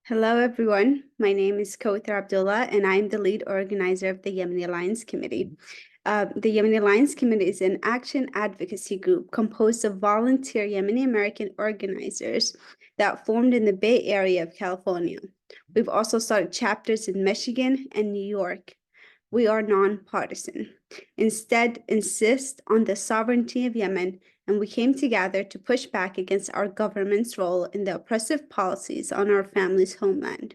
Hello, everyone. My name is Kawthar Abdullah, and I'm the lead organizer of the Yemeni Alliance Committee. The Yemeni Alliance Committee is an action advocacy group composed of volunteer Yemeni American organizers that formed in the Bay Area of California. We've also started chapters in Michigan and New York. We are nonpartisan. Instead, insist on the sovereignty of Yemen, and we came together to push back against our government's role in the oppressive policies on our family's homeland.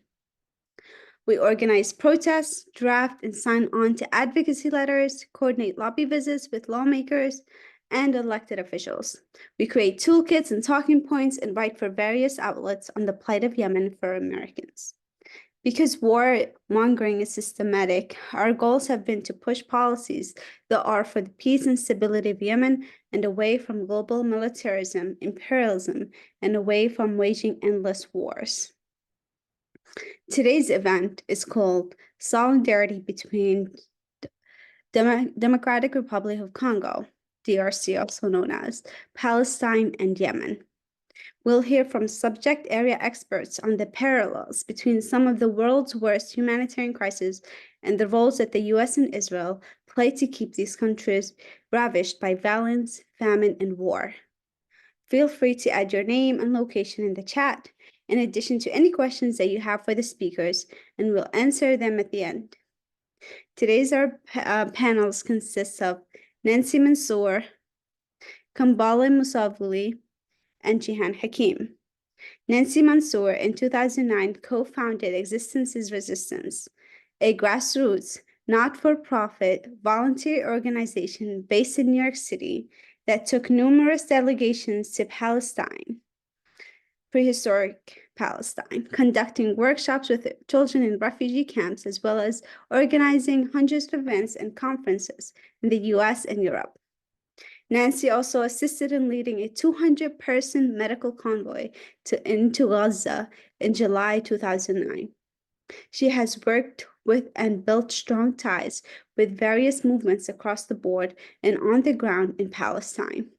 We organize protests, draft and sign on to advocacy letters, coordinate lobby visits with lawmakers and elected officials. We create toolkits and talking points and write for various outlets on the plight of Yemen for Americans. Because warmongering is systematic, our goals have been to push policies that are for the peace and stability of Yemen and away from global militarism, imperialism, and away from waging endless wars. Today's event is called Solidarity Between Democratic Republic of Congo, DRC, also known as Palestine and Yemen. We'll hear from subject area experts on the parallels between some of the world's worst humanitarian crises and the roles that the US and Israel play to keep these countries ravished by violence, famine, and war. Feel free to add your name and location in the chat, in addition to any questions that you have for the speakers, and we'll answer them at the end. Today's panels consists of Nancy Mansour, Kambala Musavuli, and Jihan Hakim. Nancy Mansour in 2009 co-founded Existence is Resistance, a grassroots, not-for-profit volunteer organization based in New York City that took numerous delegations to Palestine, prehistoric Palestine, conducting workshops with children in refugee camps, as well as organizing hundreds of events and conferences in the US and Europe. Nancy also assisted in leading a 200-person medical convoy into Gaza in July 2009. She has worked with and built strong ties with various movements across the board and on the ground in Palestine.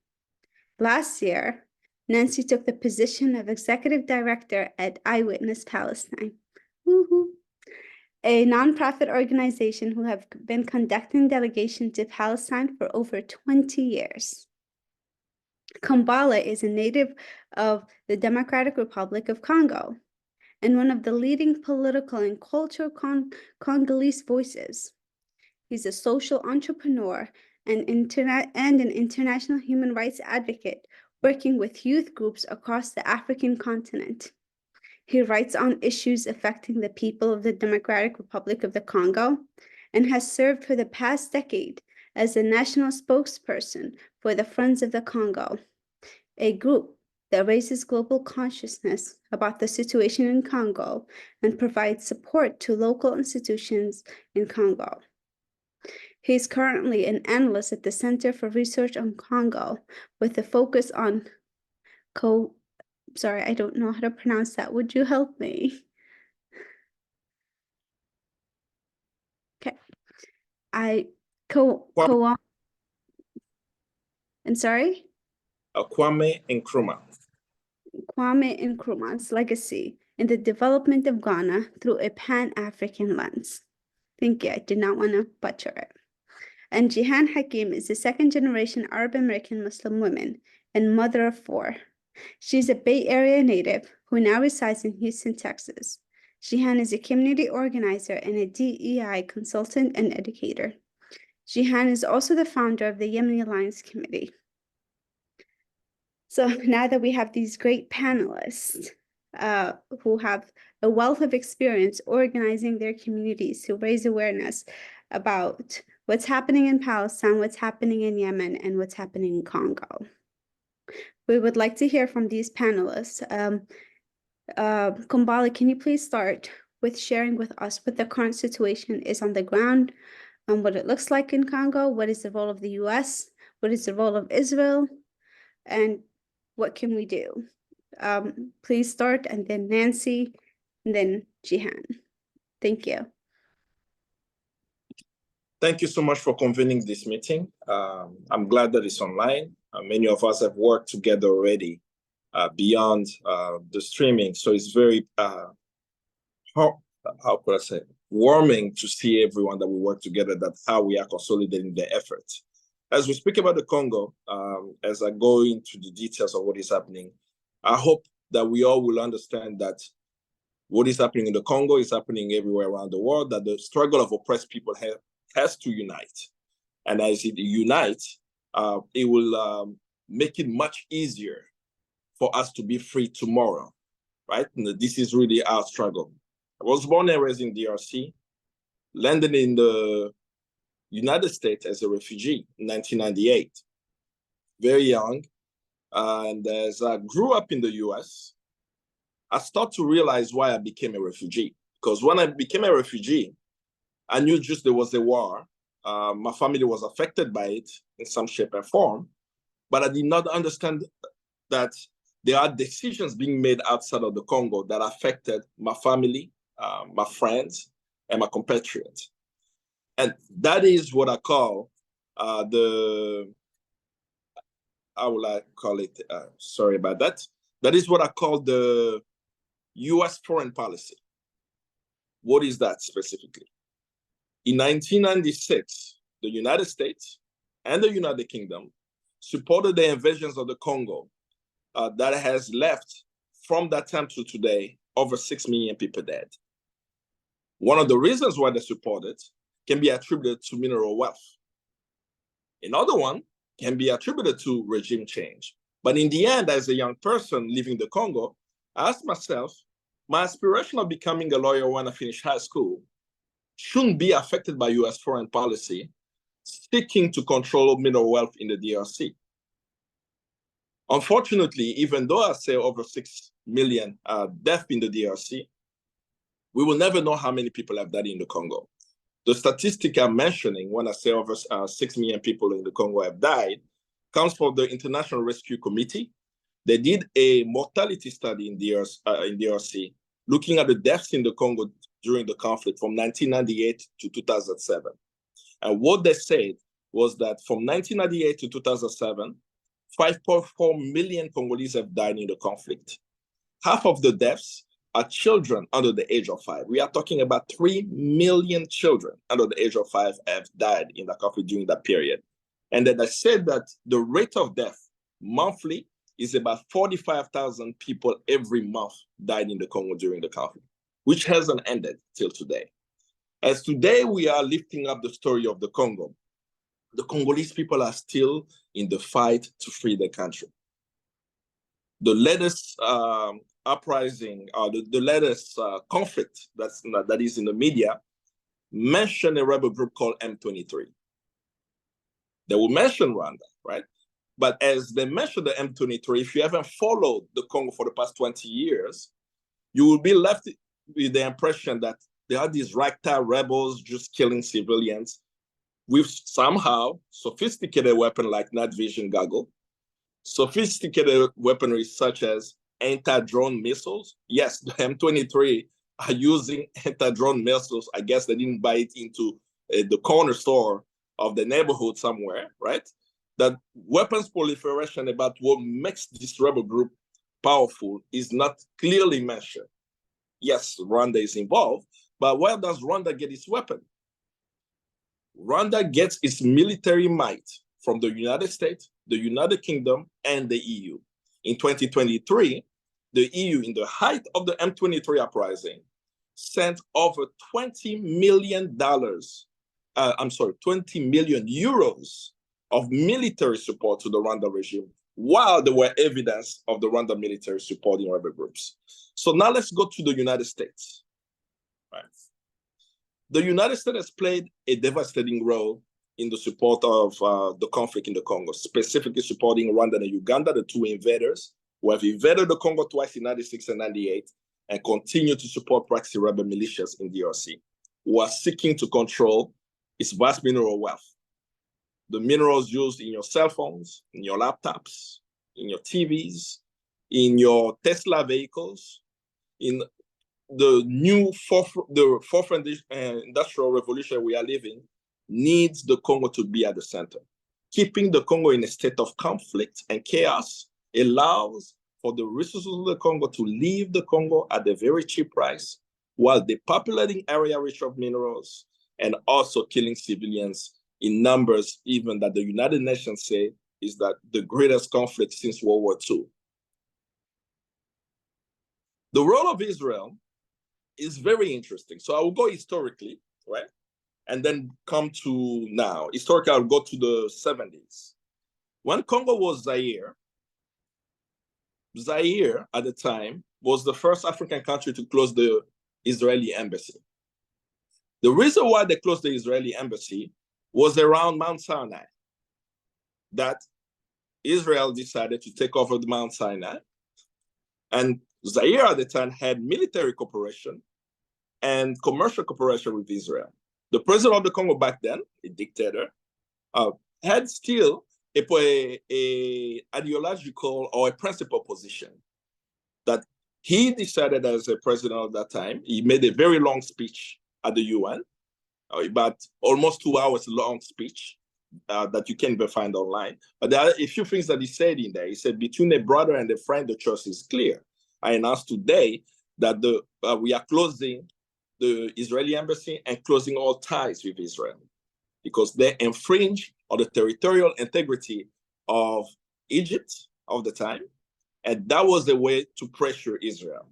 Last year, Nancy took the position of executive director at Eyewitness Palestine, a nonprofit organization who have been conducting delegations to Palestine for over 20 years. Kambala is a native of the Democratic Republic of Congo and one of the leading political and cultural Congolese voices. He's a social entrepreneur and an international human rights advocate working with youth groups across the African continent. He writes on issues affecting the people of the Democratic Republic of the Congo and has served for the past decade as the national spokesperson for the Friends of the Congo, a group that raises global consciousness about the situation in Congo and provides support to local institutions in Congo. He is currently an analyst at the Center for Research on Congo with a focus on sorry, I don't know how to pronounce that. Would you help me? Okay. I'm sorry? Kwame Nkrumah. Kwame Nkrumah's legacy in the development of Ghana through a Pan-African lens. Thank you. I did not want to butcher it. And Jihan Hakim is a second-generation Arab American Muslim woman and mother of 4. She's a Bay Area native who now resides in Houston, Texas. Jihan is a community organizer and a DEI consultant and educator. Jihan is also the founder of the Yemeni Alliance Committee. So now that we have these great panelists who have a wealth of experience organizing their communities to raise awareness about what's happening in Palestine, what's happening in Yemen, and what's happening in Congo, we would like to hear from these panelists. Kambala, can you please start with sharing with us what the current situation is on the ground, what it looks like in Congo, what is the role of the US, what is the role of Israel, and what can we do? Please start, and then Nancy, and then Jihan. Thank you. Thank you so much for convening this meeting. I'm glad that it's online. Many of us have worked together already beyond the streaming, so it's very how could I say, warming to see everyone that we work together, that's how we are consolidating the effort. As we speak about the Congo, as I go into the details of what is happening, I hope that we all will understand that what is happening in the Congo is happening everywhere around the world, that the struggle of oppressed people has to unite. And as it unites, it will make it much easier for us to be free tomorrow, right? And this is really our struggle. I was born and raised in DRC, landed in the United States as a refugee in 1998, very young. And as I grew up in the US, I started to realize why I became a refugee. Because when I became a refugee, I knew just there was a war. My family was affected by it in some shape and form, but I did not understand that there are decisions being made outside of the Congo that affected my family, my friends, and my compatriots. And that is what I call how will I call it? Sorry about that. That is what I call the US foreign policy. What is that specifically? In 1996, the United States and the United Kingdom supported the invasions of the Congo that has left from that time to today over 6 million people dead. One of the reasons why they supported can be attributed to mineral wealth. Another one can be attributed to regime change. But in the end, as a young person living the Congo, I asked myself, my aspiration of becoming a lawyer when I finish high school shouldn't be affected by US foreign policy seeking to control mineral wealth in the DRC. Unfortunately, even though I say over 6 million deaths in the DRC, we will never know how many people have died in the Congo. The statistic I'm mentioning when I say over 6 million people in the Congo have died comes from the International Rescue Committee. They did a mortality study in DRC, looking at the deaths in the Congo during the conflict from 1998 to 2007. And what they said was that from 1998 to 2007, 5.4 million Congolese have died in the conflict. Half of the deaths are children under the age of 5. We are talking about 3 million children under the age of 5 have died in the conflict during that period. And then I said that the rate of death monthly is about 45,000 people every month died in the Congo during the conflict, which hasn't ended till today. As today we are lifting up the story of the Congo, the Congolese people are still in the fight to free their country. The latest uprising, the latest conflict that is in the media mention a rebel group called M23. They will mention Rwanda, right? But as they mention the M23, if you haven't followed the Congo for the past 20 years, you will be left with the impression that there are these ragtag rebels just killing civilians with somehow sophisticated weapons like night vision goggle, sophisticated weaponry such as anti-drone missiles. Yes, the M23 are using anti-drone missiles. I guess they didn't buy it into the corner store of the neighborhood somewhere, right? That weapons proliferation about what makes this rebel group powerful is not clearly mentioned. Yes, Rwanda is involved, but where does Rwanda get its weapon? Rwanda gets its military might from the United States, the United Kingdom, and the EU. In 2023, the EU, in the height of the M23 uprising, sent over $20 million, 20 million euros of military support to the Rwanda regime, while there were evidence of the Rwanda military supporting rebel groups. So now let's go to the United States. Right. The United States has played a devastating role in the support of the conflict in the Congo, specifically supporting Rwanda and Uganda, the two invaders who have invaded the Congo twice in 96 and 98, and continue to support proxy rebel militias in DRC, who are seeking to control its vast mineral wealth. The minerals used in your cell phones, in your laptops, in your TVs, in your Tesla vehicles, in the fourth industrial revolution we are living, needs the Congo to be at the center. Keeping the Congo in a state of conflict and chaos allows for the resources of the Congo to leave the Congo at a very cheap price while depopulating area rich of minerals and also killing civilians in numbers even that the United Nations say is that the greatest conflict since World War II. The role of Israel is very interesting. So I will go historically, right? And then come to now. Historically, I'll go to the 70s. When Congo was Zaire at the time was the first African country to close the Israeli embassy. The reason why they closed the Israeli embassy was around Mount Sinai, that Israel decided to take over the Mount Sinai. And Zaire at the time had military cooperation and commercial cooperation with Israel. The president of the Congo back then, a dictator, had still a ideological or a principal position that he decided as a president of that time. He made a very long speech at the UN, about almost 2 hours long speech that you can even find online. But there are a few things that he said in there. He said, between a brother and a friend, the choice is clear. I announced today that we are closing the Israeli embassy and closing all ties with Israel because they infringe on the territorial integrity of Egypt of the time. And that was the way to pressure Israel.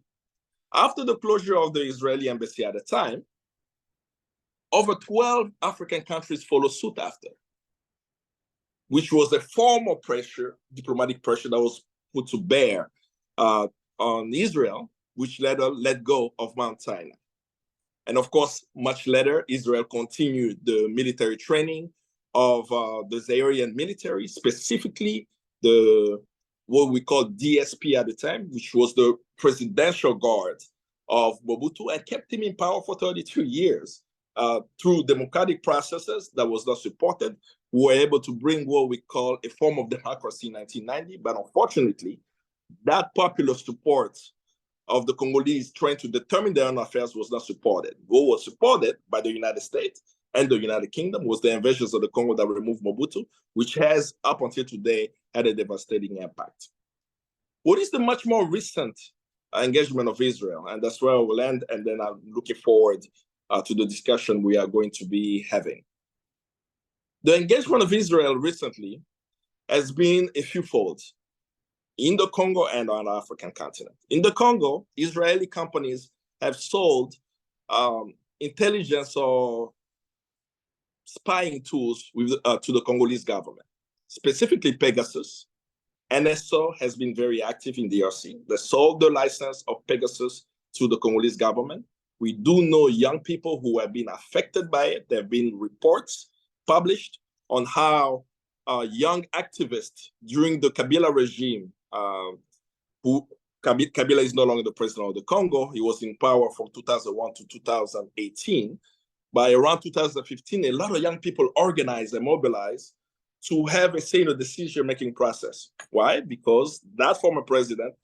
After the closure of the Israeli embassy at the time, over 12 African countries followed suit after, which was a form of pressure, diplomatic pressure that was put to bear on Israel, which let go of Mount Sinai. And of course, much later, Israel continued the military training of the Zairean military, specifically what we called DSP at the time, which was the presidential guard of Mobutu, and kept him in power for 32 years through democratic processes that was not supported. We were able to bring what we call a form of democracy in 1990, but unfortunately, that popular support of the Congolese trying to determine their own affairs was not supported. What was supported by the United States and the United Kingdom was the invasions of the Congo that removed Mobutu, which has, up until today, had a devastating impact. What is the much more recent engagement of Israel? And that's where I will end, and then I'm looking forward to the discussion we are going to be having. The engagement of Israel recently has been a fewfold in the Congo and on the African continent. In the Congo, Israeli companies have sold intelligence or spying tools to the Congolese government, specifically Pegasus. NSO has been very active in DRC. They sold the license of Pegasus to the Congolese government. We do know young people who have been affected by it. There have been reports published on how young activists during the Kabila regime, Kabila is no longer the president of the Congo. He was in power from 2001 to 2018. By around 2015, a lot of young people organized and mobilized to have a say in the decision-making process. Why? Because that former president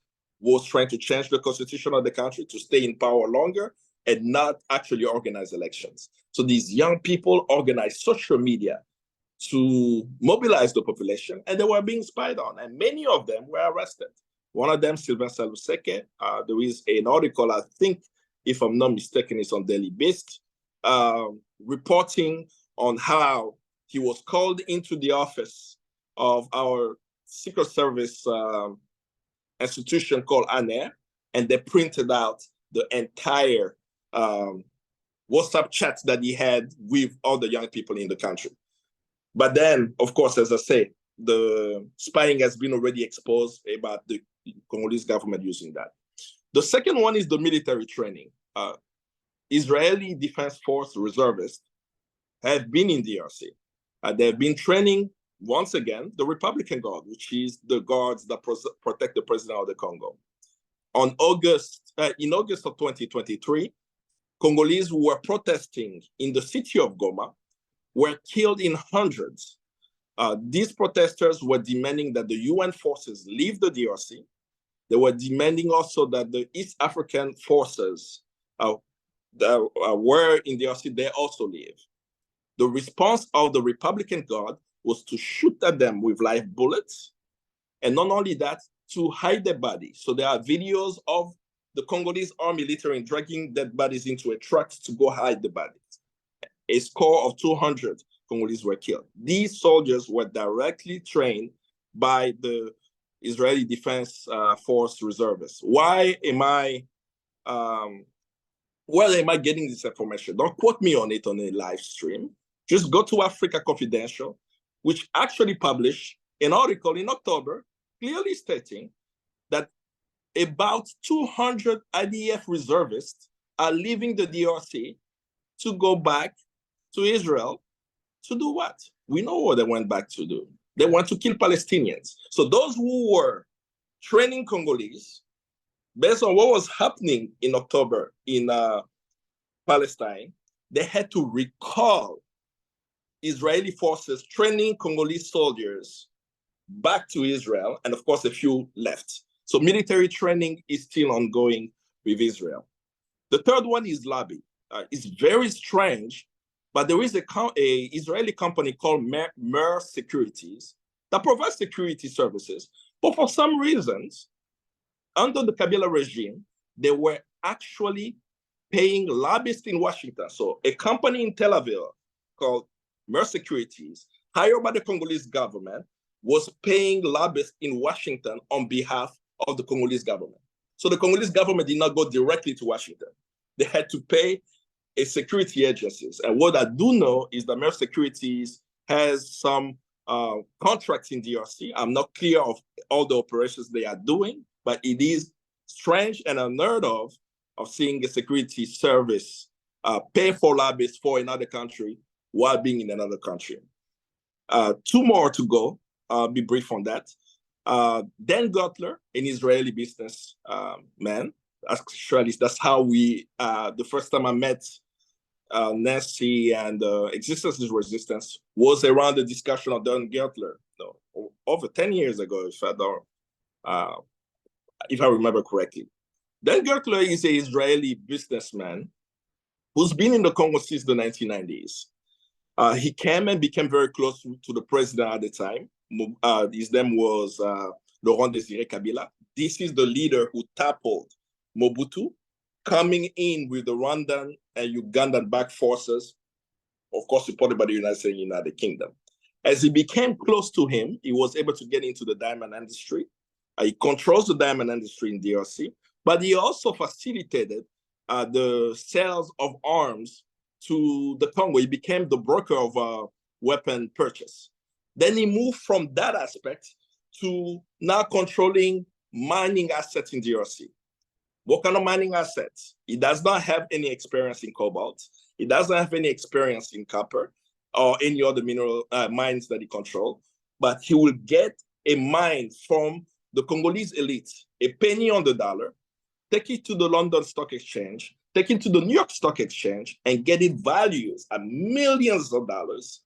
was trying to change the constitution of the country to stay in power longer and not actually organize elections. So these young people organized social media to mobilize the population, and they were being spied on, and many of them were arrested. One of them, Sylvain Salvseke, there is an article, I think, if I'm not mistaken, it's on Daily Beast, reporting on how he was called into the office of our Secret Service institution called ANER, and they printed out the entire WhatsApp chats that he had with all the young people in the country. But then, of course, as I say, the spying has been already exposed about the Congolese government using that. The second one is the military training. Israeli Defense Force reservists have been in DRC. They've been training, once again, the Republican Guard, which is the guards that protect the president of the Congo. In August of 2023, Congolese who were protesting in the city of Goma were killed in hundreds. These protesters were demanding that the UN forces leave the DRC. They were demanding also that the East African forces that were in DRC, they also leave. The response of the Republican Guard was to shoot at them with live bullets, and not only that, to hide their bodies. So there are videos of the Congolese army littering, dragging dead bodies into a truck to go hide the bodies. A score of 200 Congolese were killed. These soldiers were directly trained by the Israeli Defense Force reservists. Why am I getting this information? Don't quote me on it on a live stream. Just go to Africa Confidential, which actually published an article in October clearly stating that about 200 IDF reservists are leaving the DRC to go back to Israel to do what? We know what they went back to do. They want to kill Palestinians. So those who were training Congolese, based on what was happening in October in Palestine, they had to recall Israeli forces training Congolese soldiers back to Israel, and of course, a few left. So military training is still ongoing with Israel. The third one is lobby. It's very strange, but there is a Israeli company called Mer Securities that provides security services. But for some reasons, under the Kabila regime, they were actually paying lobbyists in Washington. So a company in Tel Aviv called Mer Securities, hired by the Congolese government, was paying lobbyists in Washington on behalf of the Congolese government. So the Congolese government did not go directly to Washington. They had to pay a security agencies. And what I do know is that Mer Securities has some contracts in DRC. I'm not clear of all the operations they are doing, but it is strange and unheard of seeing a security service pay for lobbyists for another country while being in another country. Two more to go. I'll be brief on that. Dan Gotler, an Israeli business man. Actually, that's how we, the first time I met Nancy and Existence is Resistance was around the discussion of Dan Gotler, over 10 years ago, if I remember correctly. Dan Gotler is an Israeli businessman who's been in the Congo since the 1990s. He came and became very close to the president at the time. His name was Laurent Désiré Kabila. This is the leader who toppled Mobutu, coming in with the Rwandan and Ugandan-backed forces, of course, supported by the United States and United Kingdom. As he became close to him, he was able to get into the diamond industry. He controls the diamond industry in DRC, but he also facilitated the sales of arms to the Congo. He became the broker of weapon purchase. Then he moved from that aspect to now controlling mining assets in DRC. What kind of mining assets? He does not have any experience in cobalt. He doesn't have any experience in copper or any other mineral mines that he controls, but he will get a mine from the Congolese elite, a penny on the dollar, take it to the London Stock Exchange, take it to the New York Stock Exchange, and get it values at millions of dollars.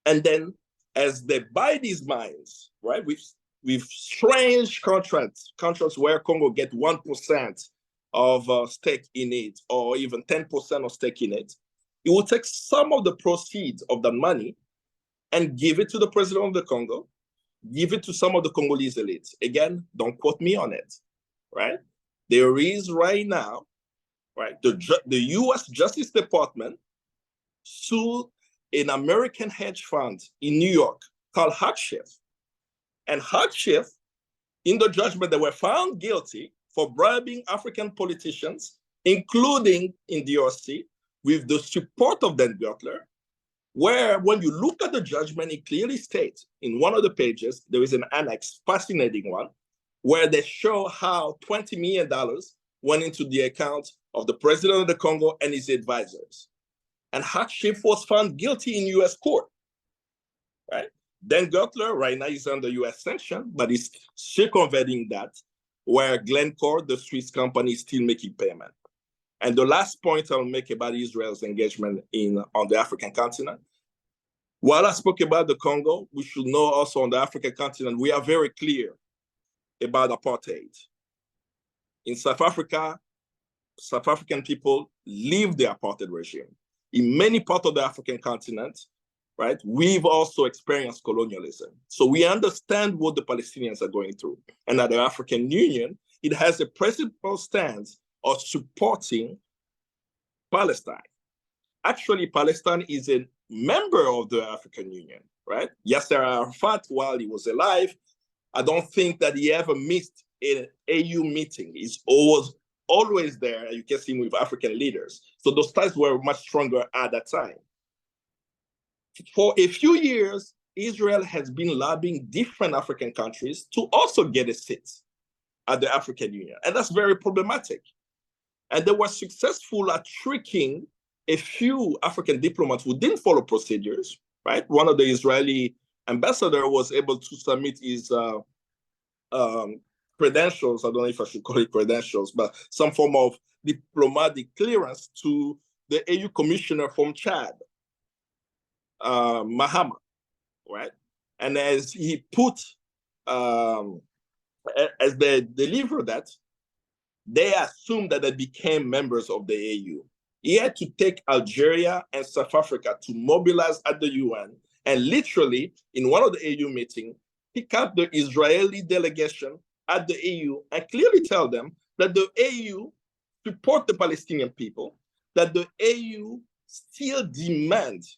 And then as they buy these mines, right, with strange contracts where Congo get 1% of stake in it, or even 10% of stake in it, it will take some of the proceeds of the money and give it to the president of the Congo, give it to some of the Congolese elites. Again, don't quote me on it, right? There is right now, right, the US Justice Department sued an American hedge fund in New York called Hackshift. And Hackshift, in the judgment, they were found guilty for bribing African politicians, including in DRC, with the support of Dan Gotler, where when you look at the judgment, it clearly states in one of the pages, there is an annex, fascinating one, where they show how $20 million went into the account of the president of the Congo and his advisors. And Hackshift was found guilty in US court, right? Dan Gotler right now is under US sanction, but he's circumventing that, where Glencore, the Swiss company, is still making payment. And the last point I'll make about Israel's engagement on the African continent, while I spoke about the Congo, we should know also on the African continent, we are very clear about apartheid. In South Africa, South African people leave the apartheid regime. In many parts of the African continent, right, we've also experienced colonialism. So we understand what the Palestinians are going through. And that the African Union it has a principled stance of supporting Palestine. Actually, Palestine is a member of the African Union, right? Yasser Arafat, while he was alive, I don't think that he ever missed an AU meeting. He's always there. You can see him with African leaders. So those ties were much stronger at that time. For a few years, Israel has been lobbying different African countries to also get a seat at the African Union. And that's very problematic. And they were successful at tricking a few African diplomats who didn't follow procedures, right? One of the Israeli ambassador was able to submit his credentials. I don't know if I should call it credentials, but some form of diplomatic clearance to the AU commissioner from Chad, Mahama, right? And as he put, as they delivered that, they assumed that they became members of the AU. He had to take Algeria and South Africa to mobilize at the UN, and literally, in one of the AU meetings, pick up the Israeli delegation at the AU and clearly tell them that the AU support the Palestinian people, that the AU still demands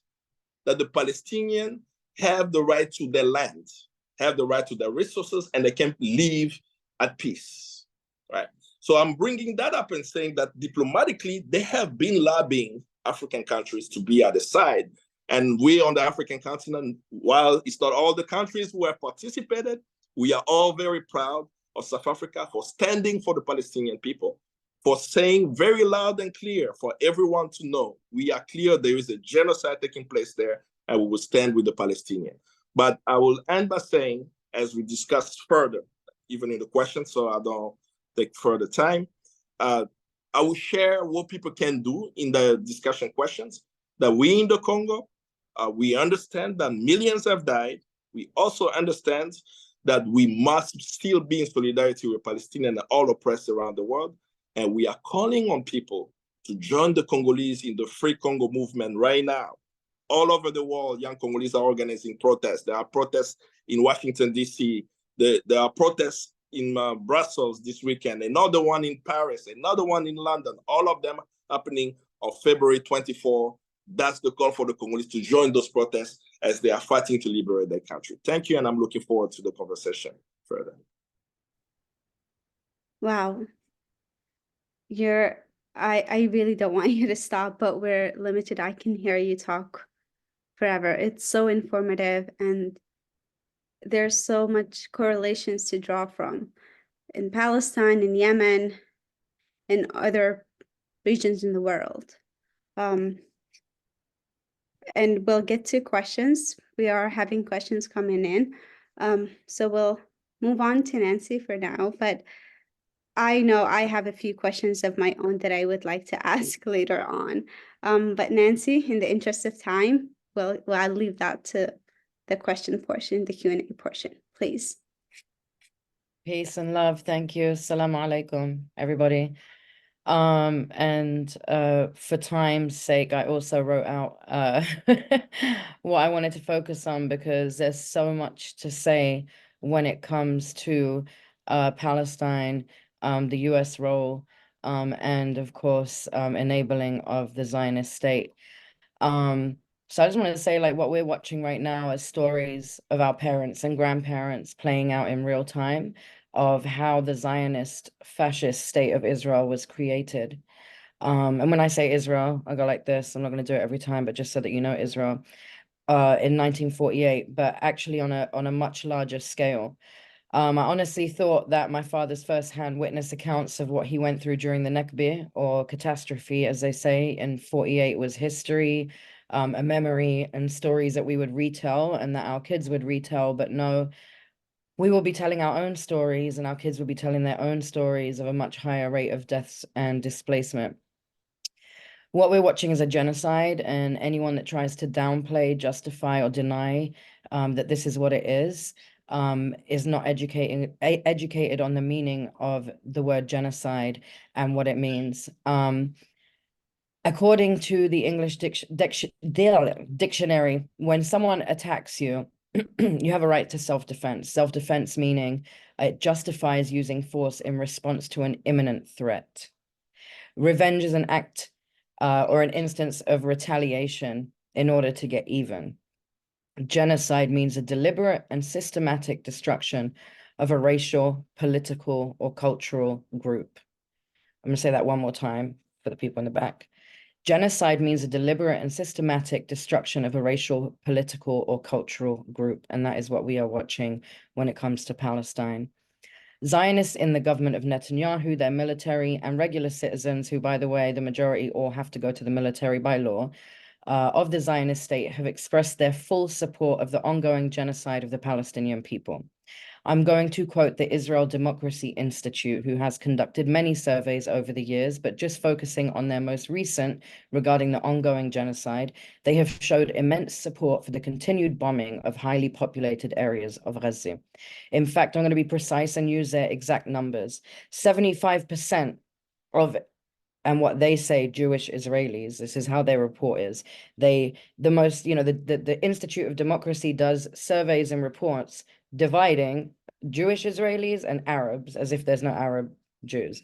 that the Palestinians have the right to their land, have the right to their resources, and they can live at peace, right? So I'm bringing that up and saying that diplomatically, they have been lobbying African countries to be at the side. And we on the African continent, while it's not all the countries who have participated, we are all very proud of South Africa for standing for the Palestinian people, for saying very loud and clear for everyone to know, we are clear there is a genocide taking place there, and we will stand with the Palestinian. But I will end by saying, as we discuss further, even in the questions, so I don't take further time, I will share what people can do in the discussion questions, that we in the Congo, we understand that millions have died. We also understand that we must still be in solidarity with Palestinians and all oppressed around the world. And we are calling on people to join the Congolese in the Free Congo movement right now. All over the world, young Congolese are organizing protests. There are protests in Washington, D.C. There are protests in Brussels this weekend, another one in Paris, another one in London, all of them happening on February 24. That's the call for the Congolese to join those protests as they are fighting to liberate their country. Thank you, and I'm looking forward to the conversation further. Wow. I really don't want you to stop, but we're limited. I can hear you talk forever. It's so informative, and there's so much correlations to draw from in Palestine, in Yemen, and other regions in the world. And we'll get to questions. We are having questions coming in. So we'll move on to Nancy for now, but I know I have a few questions of my own that I would like to ask later on. But Nancy, in the interest of time, I'll leave that to the question portion, the Q&A portion, please. Peace and love. Thank you. Assalamu alaikum, everybody. And for time's sake, I also wrote out what I wanted to focus on, because there's so much to say when it comes to Palestine, the US role, and of course, enabling of the Zionist state. So I just wanted to say, like, what we're watching right now is stories of our parents and grandparents playing out in real time of how the Zionist fascist state of Israel was created. And when I say Israel, I go like this. I'm not going to do it every time, but just so that you know, Israel in 1948, but actually on a much larger scale. I honestly thought that my father's first-hand witness accounts of what he went through during the Nakba, or catastrophe, as they say, in 48 was history, a memory, and stories that we would retell and that our kids would retell. But no, we will be telling our own stories, and our kids will be telling their own stories of a much higher rate of deaths and displacement. What we're watching is a genocide, and anyone that tries to downplay, justify, or deny that this is what it is not educated on the meaning of the word genocide and what it means. According to the English dictionary, when someone attacks you, you have a right to self-defense. Self-defense meaning it justifies using force in response to an imminent threat. Revenge is an act or an instance of retaliation in order to get even. Genocide means a deliberate and systematic destruction of a racial, political, or cultural group. I'm going to say that one more time for the people in the back. Genocide means a deliberate and systematic destruction of a racial, political, or cultural group. And that is what we are watching when it comes to Palestine. Zionists in the government of Netanyahu, their military and regular citizens, who, by the way, the majority all have to go to the military by law, of the Zionist state have expressed their full support of the ongoing genocide of the Palestinian people. I'm going to quote the Israel Democracy Institute, who has conducted many surveys over the years, but just focusing on their most recent regarding the ongoing genocide, they have showed immense support for the continued bombing of highly populated areas of Gaza. In fact, I'm going to be precise and use their exact numbers. 75% of and what they say Jewish Israelis, this is how their report is. The Institute of Democracy does surveys and reports dividing Jewish Israelis and Arabs as if there's no Arab Jews.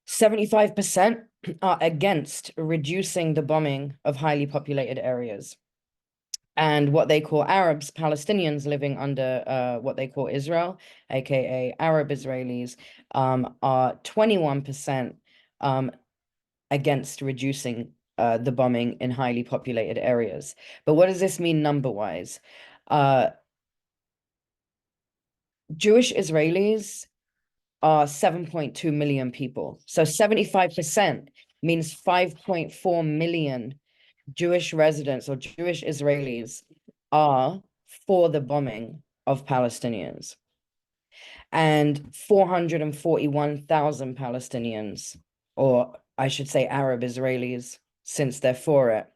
75% are against reducing the bombing of highly populated areas. And what they call Arabs, Palestinians living under what they call Israel, aka Arab Israelis, are 21% against reducing the bombing in highly populated areas. But what does this mean number-wise? Jewish Israelis are 7.2 million people. So 75% means 5.4 million Jewish residents or Jewish Israelis are for the bombing of Palestinians. And 441,000 Palestinians, or I should say Arab Israelis, since they're for it,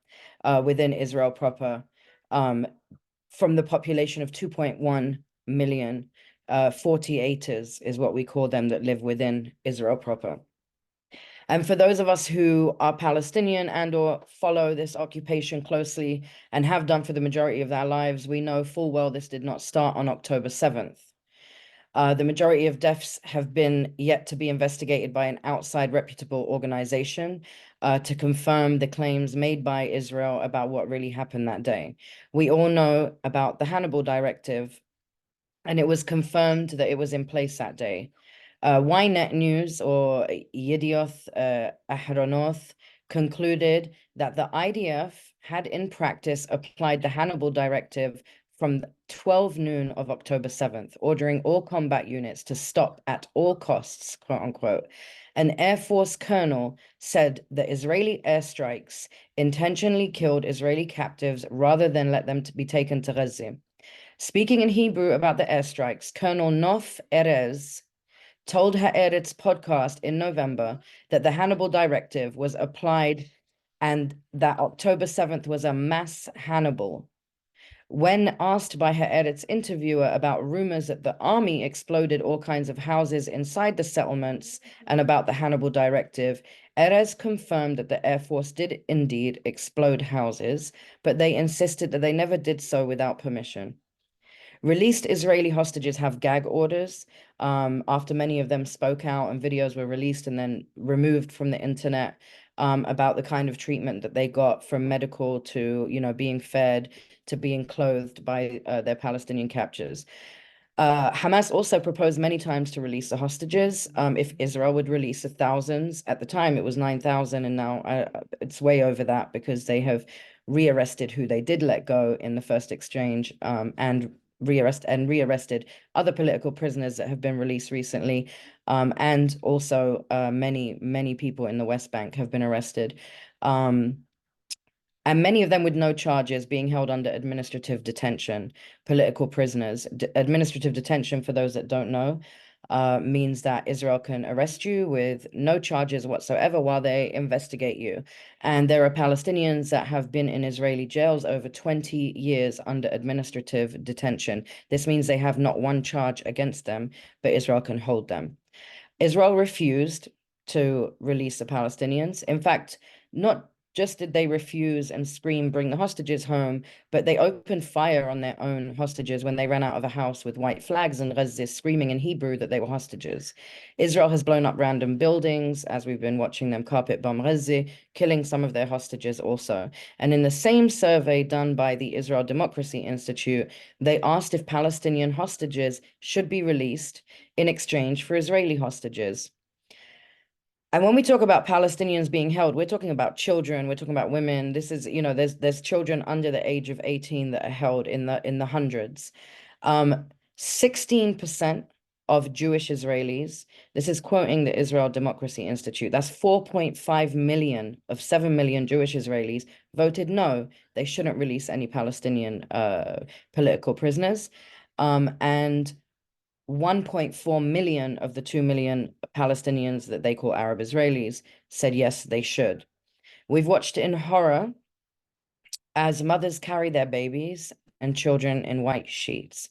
within Israel proper, from the population of 2.1 million, 48ers is what we call them that live within Israel proper. And for those of us who are Palestinian and or follow this occupation closely and have done for the majority of their lives, we know full well this did not start on October 7th. The majority of deaths have been yet to be investigated by an outside reputable organization to confirm the claims made by Israel about what really happened that day. We all know about the Hannibal Directive, and it was confirmed that it was in place that day. Ynet News or Yedioth Ahronoth concluded that the IDF had in practice applied the Hannibal Directive from 12 noon of October 7th, ordering all combat units to stop at all costs, quote unquote. An Air Force colonel said that Israeli airstrikes intentionally killed Israeli captives rather than let them be taken to Gaza. Speaking in Hebrew about the airstrikes, Colonel Nof Erez told Haaretz podcast in November that the Hannibal Directive was applied and that October 7th was a mass Hannibal. When asked by Haaretz interviewer about rumors that the army exploded all kinds of houses inside the settlements and about the Hannibal Directive, Erez confirmed that the Air Force did indeed explode houses, but they insisted that they never did so without permission. Released Israeli hostages have gag orders after many of them spoke out and videos were released and then removed from the internet about the kind of treatment that they got, from medical to, being fed to being clothed by their Palestinian captors. Hamas also proposed many times to release the hostages if Israel would release the thousands. At the time, it was 9,000, and now it's way over that because they have rearrested who they did let go in the first exchange and rearrested other political prisoners that have been released recently. And also many people in the West Bank have been arrested. And many of them with no charges, being held under administrative detention, political prisoners. Administrative detention, for those that don't know, means that Israel can arrest you with no charges whatsoever while they investigate you. And there are Palestinians that have been in Israeli jails over 20 years under administrative detention. This means they have not one charge against them, but Israel can hold them. Israel refused to release the Palestinians. In fact, not just did they refuse and scream, bring the hostages home, but they opened fire on their own hostages when they ran out of a house with white flags and Gaza screaming in Hebrew that they were hostages. Israel has blown up random buildings, as we've been watching them carpet bomb Gaza, killing some of their hostages also. And in the same survey done by the Israel Democracy Institute, they asked if Palestinian hostages should be released in exchange for Israeli hostages. And when we talk about Palestinians being held, we're talking about children, we're talking about women. This is, you know, there's children under the age of 18 that are held in the hundreds. 16% of Jewish Israelis, this is quoting the Israel Democracy Institute, that's 4.5 million of 7 million Jewish Israelis voted no, they shouldn't release any Palestinian political prisoners. And 1.4 million of the 2 million Palestinians that they call Arab Israelis said yes, they should. We've watched in horror as mothers carry their babies and children in white sheets.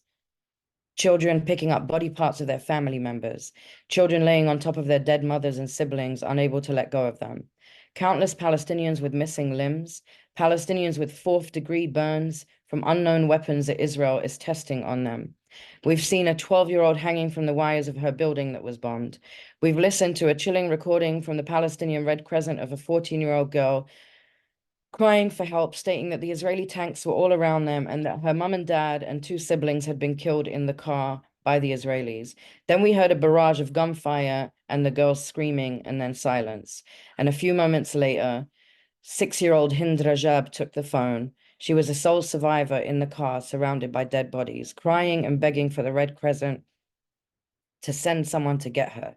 Children picking up body parts of their family members. Children laying on top of their dead mothers and siblings, unable to let go of them. Countless Palestinians with missing limbs. Palestinians with fourth-degree burns from unknown weapons that Israel is testing on them. We've seen a 12-year-old hanging from the wires of her building that was bombed. We've listened to a chilling recording from the Palestinian Red Crescent of a 14-year-old girl crying for help, stating that the Israeli tanks were all around them and that her mum and dad and 2 siblings had been killed in the car by the Israelis. Then we heard a barrage of gunfire and the girls screaming and then silence. And a few moments later, 6-year-old Hind Rajab took the phone. She was a sole survivor in the car, surrounded by dead bodies, crying and begging for the Red Crescent to send someone to get her.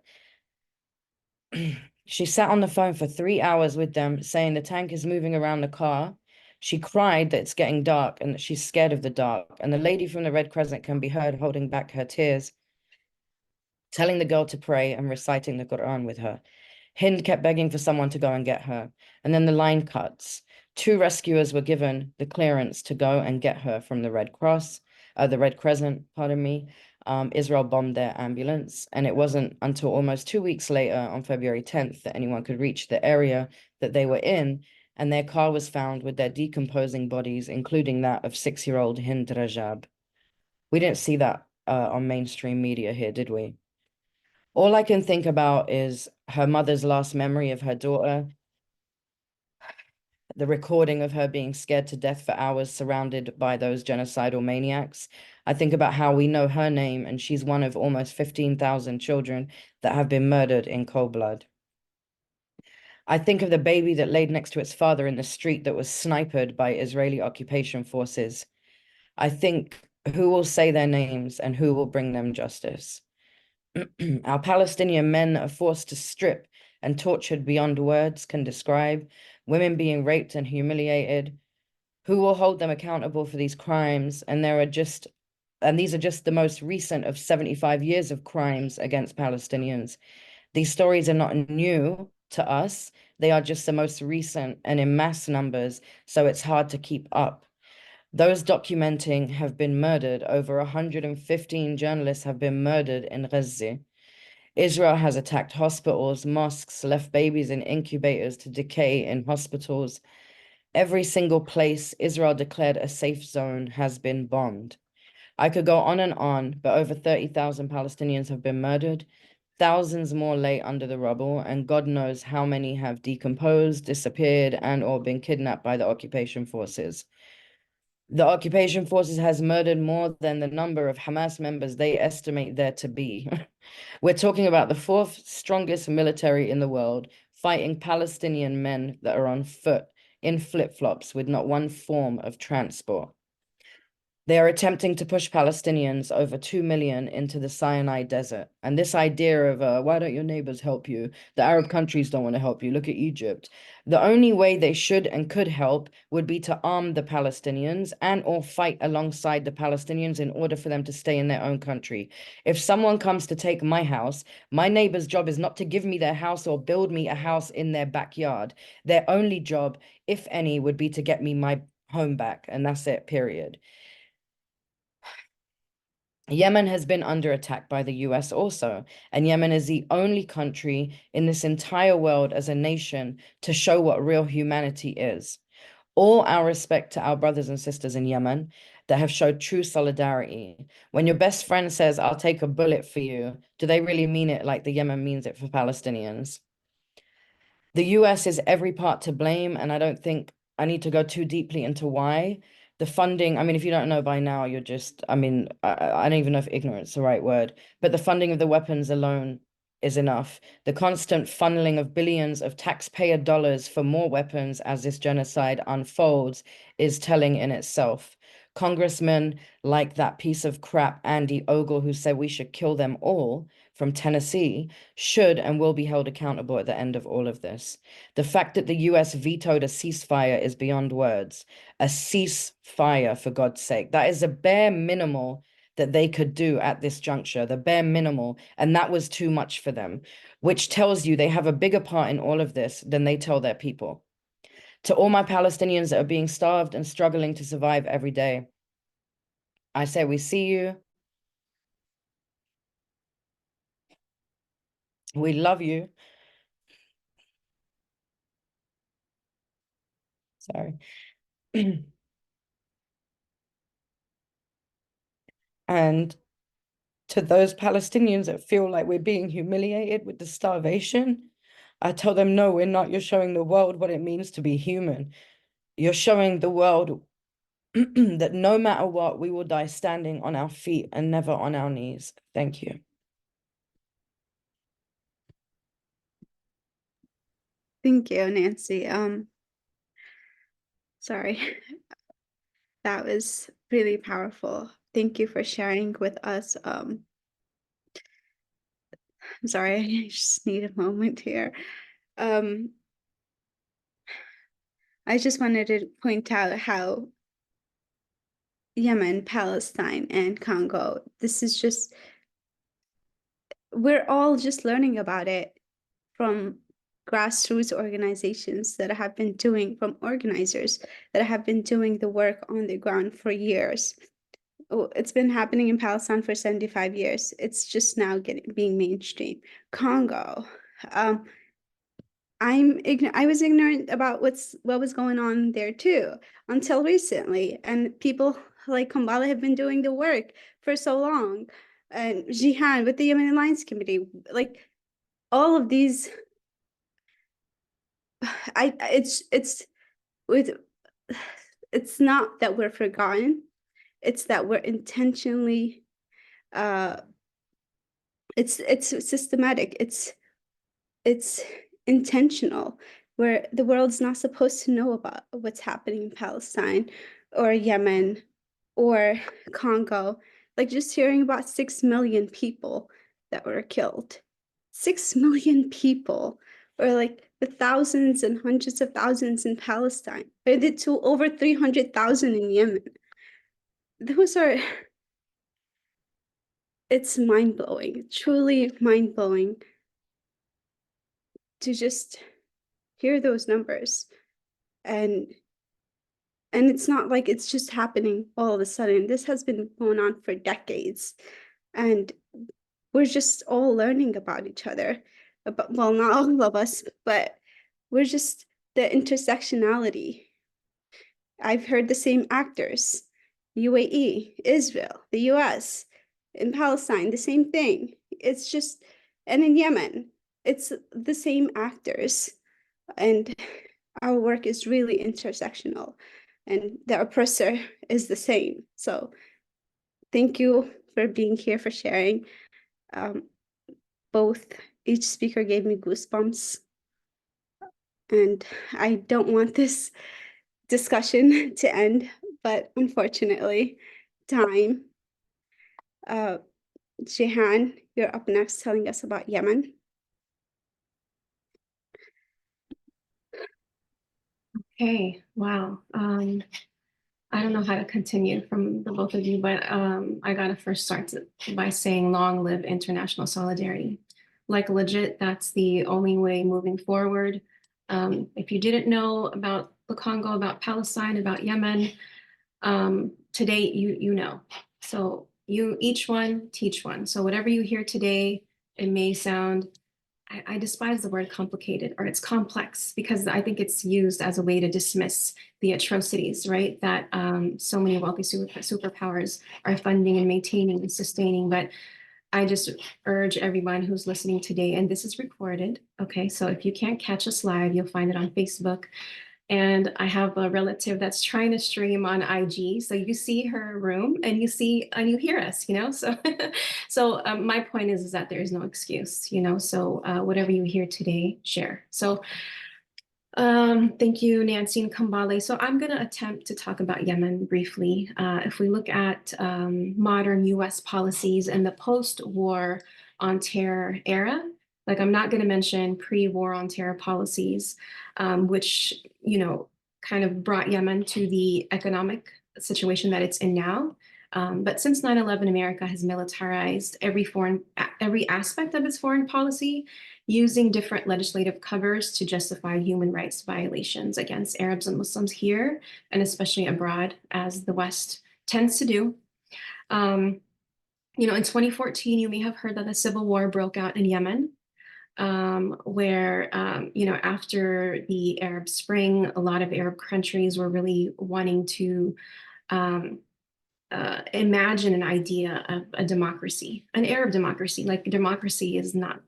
She sat on the phone for 3 hours with them, saying the tank is moving around the car. She cried that it's getting dark and that she's scared of the dark. And the lady from the Red Crescent can be heard holding back her tears, telling the girl to pray and reciting the Quran with her. Hind kept begging for someone to go and get her. And then the line cuts. 2 rescuers were given the clearance to go and get her from the Red Crescent, pardon me. Israel bombed their ambulance, and it wasn't until almost 2 weeks later, on February 10th, that anyone could reach the area that they were in, and their car was found with their decomposing bodies, including that of 6-year-old Hind Rajab. We didn't see that on mainstream media here, did we? All I can think about is her mother's last memory of her daughter, the recording of her being scared to death for hours, surrounded by those genocidal maniacs. I think about how we know her name, and she's one of almost 15,000 children that have been murdered in cold blood. I think of the baby that laid next to its father in the street that was sniped by Israeli occupation forces. I think, who will say their names and who will bring them justice? Our Palestinian men are forced to strip and tortured beyond words can describe, women being raped and humiliated. Who will hold them accountable for these crimes? And these are just the most recent of 75 years of crimes against Palestinians. These stories are not new to us. They are just the most recent and in mass numbers, so it's hard to keep up. Those documenting have been murdered. Over 115 journalists have been murdered in Gaza. Israel has attacked hospitals, mosques, left babies in incubators to decay in hospitals. Every single place Israel declared a safe zone has been bombed. I could go on, but over 30,000 Palestinians have been murdered. Thousands more lay under the rubble, and God knows how many have decomposed, disappeared, and or been kidnapped by the occupation forces. The occupation forces has murdered more than the number of Hamas members they estimate there to be. We're talking about the 4th strongest military in the world, fighting Palestinian men that are on foot, in flip-flops, with not one form of transport. They are attempting to push Palestinians, over 2 million, into the Sinai Desert. And this idea of, why don't your neighbors help you? The Arab countries don't want to help you. Look at Egypt. The only way they should and could help would be to arm the Palestinians and or fight alongside the Palestinians in order for them to stay in their own country. If someone comes to take my house, my neighbor's job is not to give me their house or build me a house in their backyard. Their only job, if any, would be to get me my home back. And that's it, period. Yemen has been under attack by the US also, and Yemen is the only country in this entire world as a nation to show what real humanity is. All our respect to our brothers and sisters in Yemen that have showed true solidarity. When your best friend says, I'll take a bullet for you, do they really mean it like the Yemen means it for Palestinians? The US is every part to blame, and I don't think I need to go too deeply into why. The funding, I mean, if you don't know by now, you're just, I mean, I don't even know if ignorance is the right word, but the funding of the weapons alone is enough. The constant funneling of billions of taxpayer dollars for more weapons as this genocide unfolds is telling in itself. Congressmen like that piece of crap Andy Ogle, who said we should kill them all from Tennessee, should and will be held accountable at the end of all of this. The fact that the US vetoed a ceasefire is beyond words. A ceasefire, for God's sake. That is a bare minimal that they could do at this juncture, the bare minimal. And that was too much for them, which tells you they have a bigger part in all of this than they tell their people. To all my Palestinians that are being starved and struggling to survive every day, I say we see you. We love you. Sorry. And to those Palestinians that feel like we're being humiliated with the starvation, I tell them, no, we're not. You're showing the world what it means to be human. You're showing the world that no matter what, we will die standing on our feet and never on our knees. Thank you. Thank you, Nancy. Sorry. That was really powerful. Thank you for sharing with us. I'm sorry, I just need a moment here. I just wanted to point out how Yemen, Palestine, and Congo, this is just, we're all just learning about it from grassroots organizations that have been doing, from organizers that have been doing the work on the ground for years. It's been happening in Palestine for 75 years. It's just now being mainstream. Congo, I was ignorant about what was going on there too until recently, and people like Kambala have been doing the work for so long, and Jihan with the Yemen Alliance Committee, like all of these. It's not that we're forgotten, it's that we're intentionally it's systematic, it's intentional, where the world's not supposed to know about what's happening in Palestine or Yemen or Congo. Like just hearing about 6 million people that were killed. 6 million people, or like the thousands and hundreds of thousands in Palestine, or the to over 300,000 in Yemen. Those are, it's mind-blowing, truly mind-blowing to just hear those numbers. And it's not like it's just happening all of a sudden. This has been going on for decades. And we're just all learning about each other. Well, not all of us, but we're just the intersectionality. I've heard the same actors, UAE, Israel, the US, in Palestine, the same thing. It's just, and in Yemen, it's the same actors. And our work is really intersectional, and the oppressor is the same. So thank you for being here, for sharing. Each speaker gave me goosebumps, and I don't want this discussion to end, but unfortunately, time. Jehan, you're up next, telling us about Yemen. Okay, wow. I don't know how to continue from the both of you, but I gotta first start by saying long live international solidarity. Like legit, that's the only way moving forward. If you didn't know about the Congo, about Palestine, about Yemen, to date, you know. So You each one, teach one. So whatever you hear today, it may sound, I despise the word complicated, or it's complex, because I think it's used as a way to dismiss the atrocities, right? That so many wealthy superpowers are funding and maintaining and sustaining. But I just urge everyone who's listening today, and this is recorded, okay? So if you can't catch us live, you'll find it on Facebook. And I have a relative that's trying to stream on IG. So you see her room and you see and you hear us, you know? So my point is that there is no excuse, you know? So whatever you hear today, share. So thank you, Nancy and Kambale. So I'm going to attempt to talk about Yemen briefly. If we look at modern US policies and the post-war on terror era, like I'm not going to mention pre-war on terror policies, which, you know, kind of brought Yemen to the economic situation that it's in now. But since 9/11, America has militarized every aspect of its foreign policy, using different legislative covers to justify human rights violations against Arabs and Muslims here, and especially abroad, as the West tends to do. You know, in 2014, you may have heard that the civil war broke out in Yemen, where, you know, after the Arab Spring, a lot of Arab countries were really wanting to imagine an idea of a democracy, an Arab democracy. Like democracy is not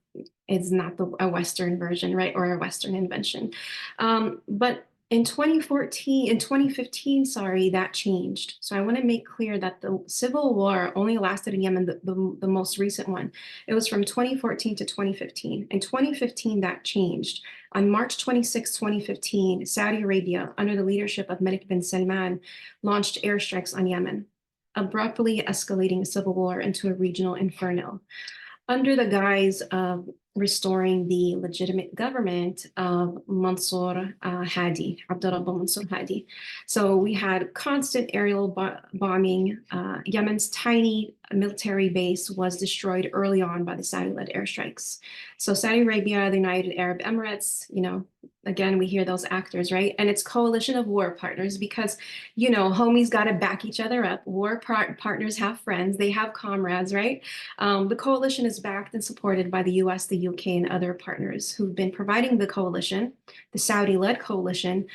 a Western version, right, or a Western invention. But in 2015, sorry, that changed. So I want to make clear that the civil war only lasted in Yemen, the most recent one. It was from 2014 to 2015. In 2015, that changed. On March 26, 2015, Saudi Arabia, under the leadership of Malik bin Salman, launched airstrikes on Yemen, abruptly escalating a civil war into a regional inferno, under the guise of restoring the legitimate government of Mansour Hadi, Abdurrahman Mansour Hadi. So we had constant aerial bombing. Yemen's tiny military base was destroyed early on by the Saudi-led airstrikes. So Saudi Arabia, the United Arab Emirates, you know, again, we hear those actors, right? And it's coalition of war partners because, you know, homies got to back each other up. War partners have friends, they have comrades, right? The coalition is backed and supported by the US, the UK, and other partners who've been providing the coalition, the Saudi-led coalition,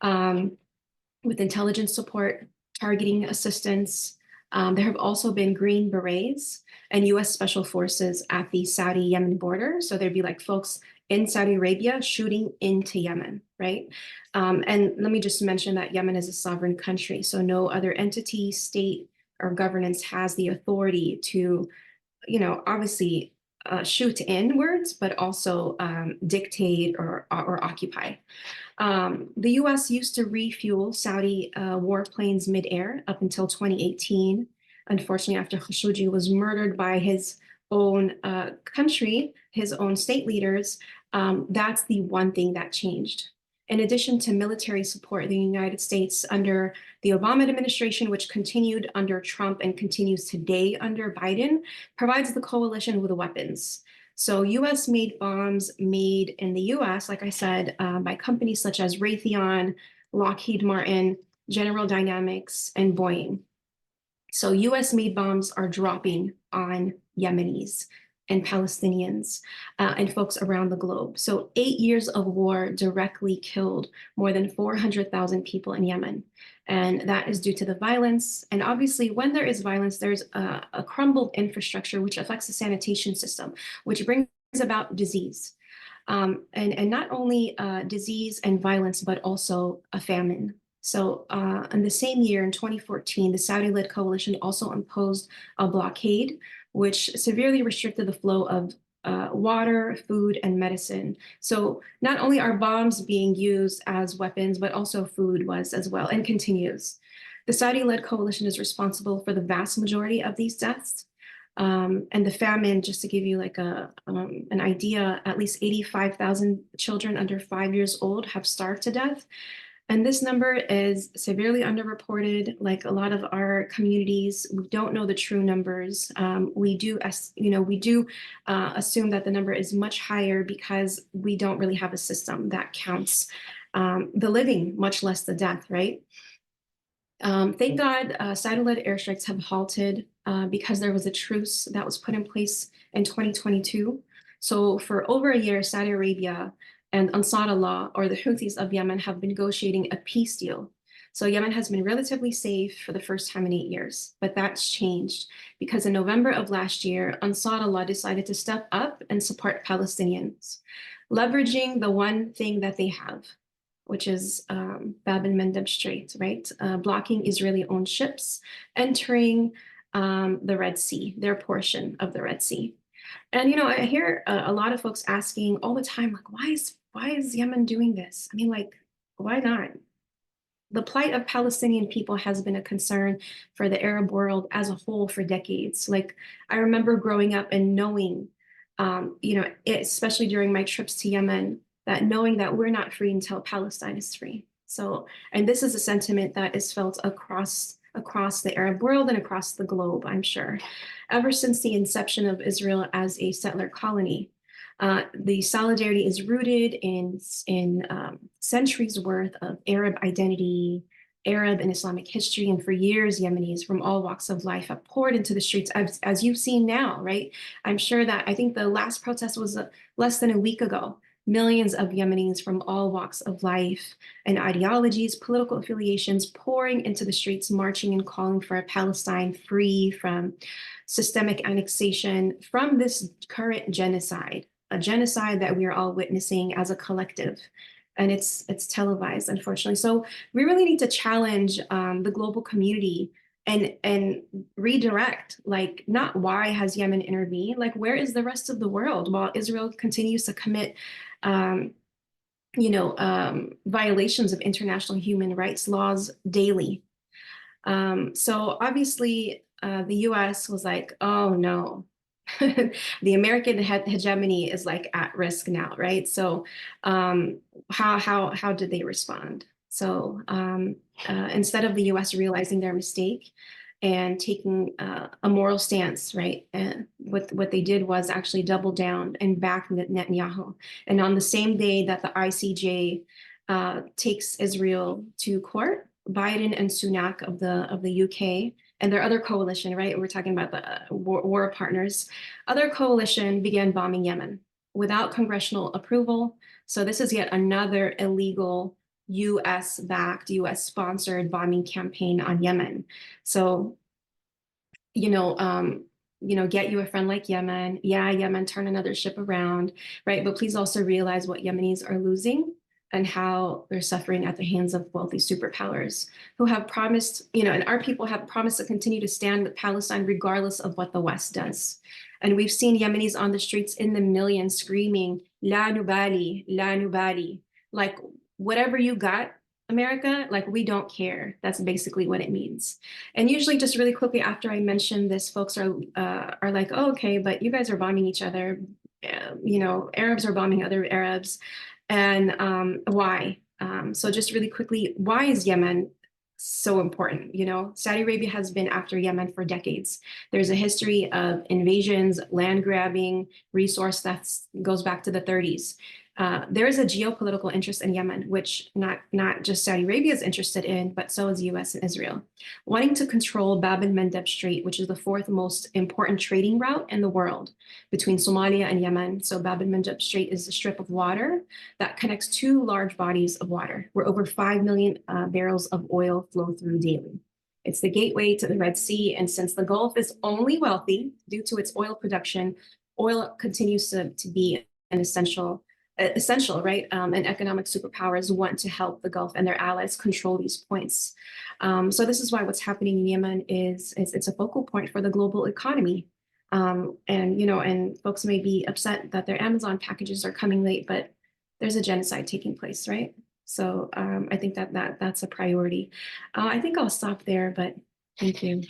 with intelligence support, targeting assistance. There have also been Green Berets and US Special Forces at the Saudi-Yemen border. So there'd be like folks in Saudi Arabia shooting into Yemen, right? And let me just mention that Yemen is a sovereign country, so no other entity, state, or governance has the authority to, you know, obviously shoot inwards, but also dictate or occupy. The US used to refuel Saudi warplanes mid-air up until 2018. Unfortunately, after Khashoggi was murdered by his own country, his own state leaders, that's the one thing that changed. In addition to military support, the United States under the Obama administration, which continued under Trump and continues today under Biden, provides the coalition with weapons. So US-made bombs made in the US, like I said, by companies such as Raytheon, Lockheed Martin, General Dynamics, and Boeing. So US-made bombs are dropping on Yemenis and Palestinians and folks around the globe. So 8 years of war directly killed more than 400,000 people in Yemen. And that is due to the violence. And obviously, when there is violence, there's a crumbled infrastructure, which affects the sanitation system, which brings about disease. And not only disease and violence, but also a famine. So in the same year, in 2014, the Saudi-led coalition also imposed a blockade, which severely restricted the flow of water, food, and medicine. So not only are bombs being used as weapons, but also food was as well, and continues. The Saudi-led coalition is responsible for the vast majority of these deaths. And the famine, just to give you like an idea, at least 85,000 children under 5 years old have starved to death. And this number is severely underreported. Like a lot of our communities, we don't know the true numbers. We do assume that the number is much higher because we don't really have a system that counts the living, much less the death, right? Thank God, Saudi-led airstrikes have halted because there was a truce that was put in place in 2022. So for over a year, Saudi Arabia and Ansar Allah, or the Houthis of Yemen, have been negotiating a peace deal. So Yemen has been relatively safe for the first time in 8 years, but that's changed because in November of last year, Ansar Allah decided to step up and support Palestinians, leveraging the one thing that they have, which is Bab el-Mandeb Strait, right? Blocking Israeli-owned ships entering the Red Sea, their portion of the Red Sea. And, you know, I hear a lot of folks asking all the time, like, why is Yemen doing this? I mean, like, why not? The plight of Palestinian people has been a concern for the Arab world as a whole for decades. Like, I remember growing up and knowing, you know, especially during my trips to Yemen, that knowing that we're not free until Palestine is free. So, and this is a sentiment that is felt across the Arab world and across the globe, I'm sure. Ever since the inception of Israel as a settler colony, the solidarity is rooted in centuries worth of Arab identity, Arab and Islamic history, and for years, Yemenis from all walks of life have poured into the streets, as you've seen now, right? I'm sure that I think the last protest was less than a week ago. Millions of Yemenis from all walks of life and ideologies, political affiliations pouring into the streets, marching and calling for a Palestine free from systemic annexation, from this current genocide, a genocide that we are all witnessing as a collective. And it's televised, unfortunately. So we really need to challenge the global community and redirect, like, not why has Yemen intervened, like, where is the rest of the world while Israel continues to commit violations of international human rights laws daily. So obviously the US was like, oh no, the American hegemony is like at risk now, right? So how did they respond? So instead of the US realizing their mistake and taking a moral stance, right? And what they did was actually double down and back Netanyahu. And on the same day that the ICJ takes Israel to court, Biden and Sunak of the UK and their other coalition, right? We're talking about the war partners. Other coalition began bombing Yemen without congressional approval. So this is yet another illegal US-backed, US-sponsored bombing campaign on Yemen. So, get you a friend like Yemen. Yeah, Yemen, turn another ship around, right? But please also realize what Yemenis are losing and how they're suffering at the hands of wealthy superpowers who have promised, and our people have promised to continue to stand with Palestine regardless of what the West does. And we've seen Yemenis on the streets in the millions screaming, La nubali, La nubali, like, whatever you got, America, like, we don't care. That's basically what it means. And usually, just really quickly after I mention this, folks are like, oh, okay, but you guys are bombing each other. Arabs are bombing other Arabs. And why? So just really quickly, why is Yemen so important? Saudi Arabia has been after Yemen for decades. There's a history of invasions, land grabbing, resource thefts, goes back to the 30s. There is a geopolitical interest in Yemen, which not just Saudi Arabia is interested in, but so is the US and Israel, wanting to control Bab el-Mandeb Strait, which is the fourth most important trading route in the world between Somalia and Yemen. So Bab el-Mandeb Strait is a strip of water that connects two large bodies of water, where over 5 million barrels of oil flow through daily. It's the gateway to the Red Sea, and since the Gulf is only wealthy due to its oil production, oil continues to be an essential, right? And economic superpowers want to help the Gulf and their allies control these points. So this is why what's happening in Yemen is it's a focal point for the global economy. And folks may be upset that their Amazon packages are coming late, but there's a genocide taking place, right? So I think that's a priority. I think I'll stop there, but thank you.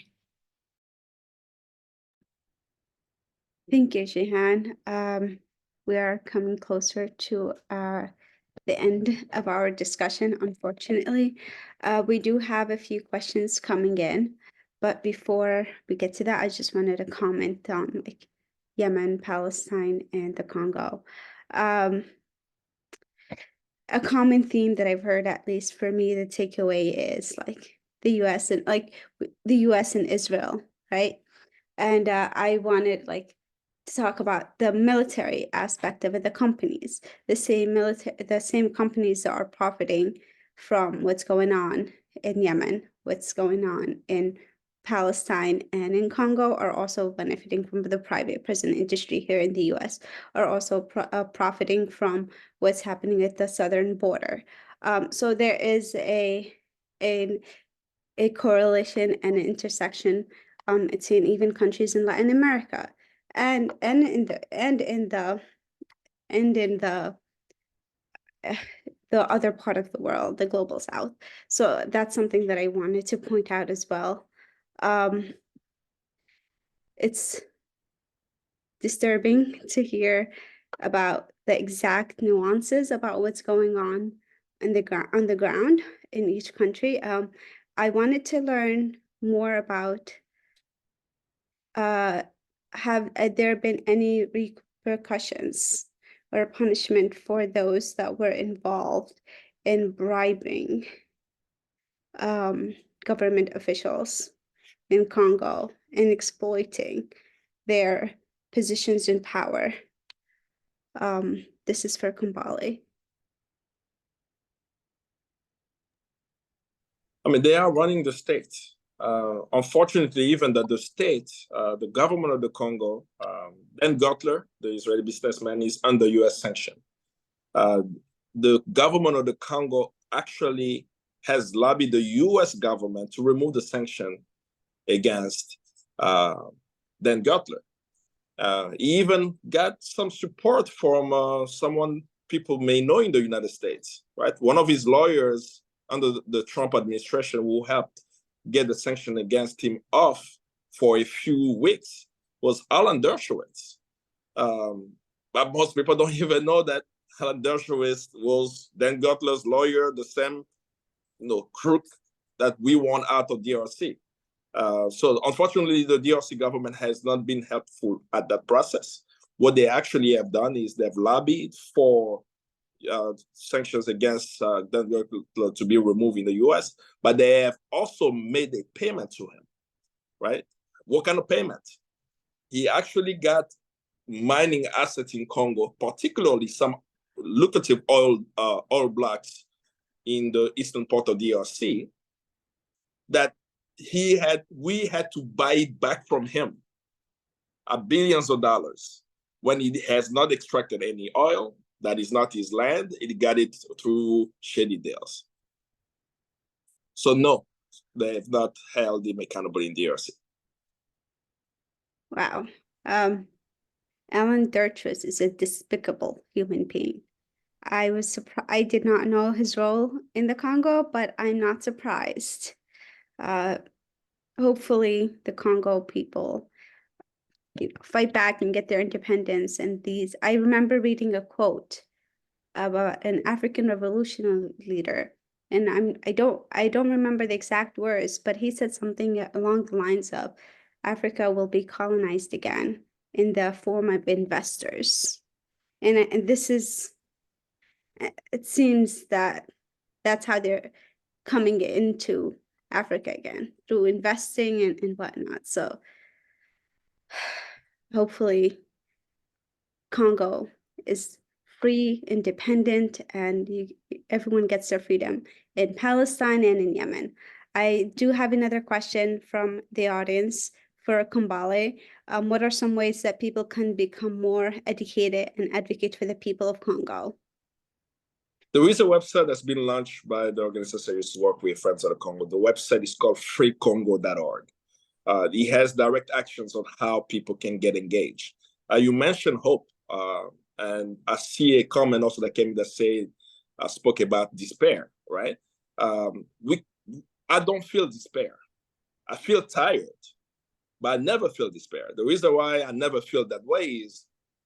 Thank you, Shehan. We are coming closer to the end of our discussion, unfortunately. We do have a few questions coming in, but before we get to that, I just wanted to comment on Yemen, Palestine, and the Congo. A common theme that I've heard, at least for me, the takeaway is the U.S. and the U.S. and Israel, right? And I wanted to talk about the military aspect of it, the companies, the same companies that are profiting from what's going on in Yemen, what's going on in Palestine and in Congo, are also benefiting from the private prison industry here in the US, are also profiting from what's happening at the southern border. So there is a correlation and an intersection between even countries in Latin America and in the other part of the world, the global south. So that's something that I wanted to point out as well. It's disturbing to hear about the exact nuances about what's going on the ground in each country. I wanted to learn more about have there been any repercussions or punishment for those that were involved in bribing government officials in Congo and exploiting their positions in power. This is for Kumbali. I mean, they are running the state. Unfortunately, even that the state, the government of the Congo, Ben Gotler, the Israeli businessman, is under US sanction. The government of the Congo actually has lobbied the US government to remove the sanction against Ben Gotler. He even got some support from someone people may know in the United States, right? One of his lawyers under the Trump administration who helped get the sanction against him off for a few weeks was Alan Dershowitz. But most people don't even know that Alan Dershowitz was Ben Gotler's lawyer, the same crook that we want out of DRC. So unfortunately, the DRC government has not been helpful at that process. What they actually have done is they've lobbied for sanctions against Ben Gotler to be removed in the US, but they have also made a payment to him, right? What kind of payment? He actually got mining assets in Congo, particularly some lucrative oil blocks in the eastern part of DRC that we had to buy it back from him at billions of dollars when he has not extracted any oil. That is not his land. He got it through shady deals. So no, they have not held him accountable in DRC. Wow. Alan Dershowitz is a despicable human being. I was surprised. I did not know his role in the Congo, but I'm not surprised. Hopefully the Congo people fight back and get their independence. And I remember reading a quote about an African revolutionary leader, and I don't remember the exact words, but he said something along the lines of Africa will be colonized again in the form of investors. And this is, it seems that that's how they're coming into Africa again, through investing and whatnot. So hopefully Congo is free, independent, and everyone gets their freedom in Palestine and in Yemen. I do have another question from the audience for Kumbali. What are some ways that people can become more educated and advocate for the people of Congo? There is a website that's been launched by the organization I used to work with, Friends of the Congo. The website is called freecongo.org. It has direct actions on how people can get engaged. You mentioned hope, and I see a comment also that came that spoke about despair, right? I don't feel despair. I feel tired, but I never feel despair. The reason why I never feel that way is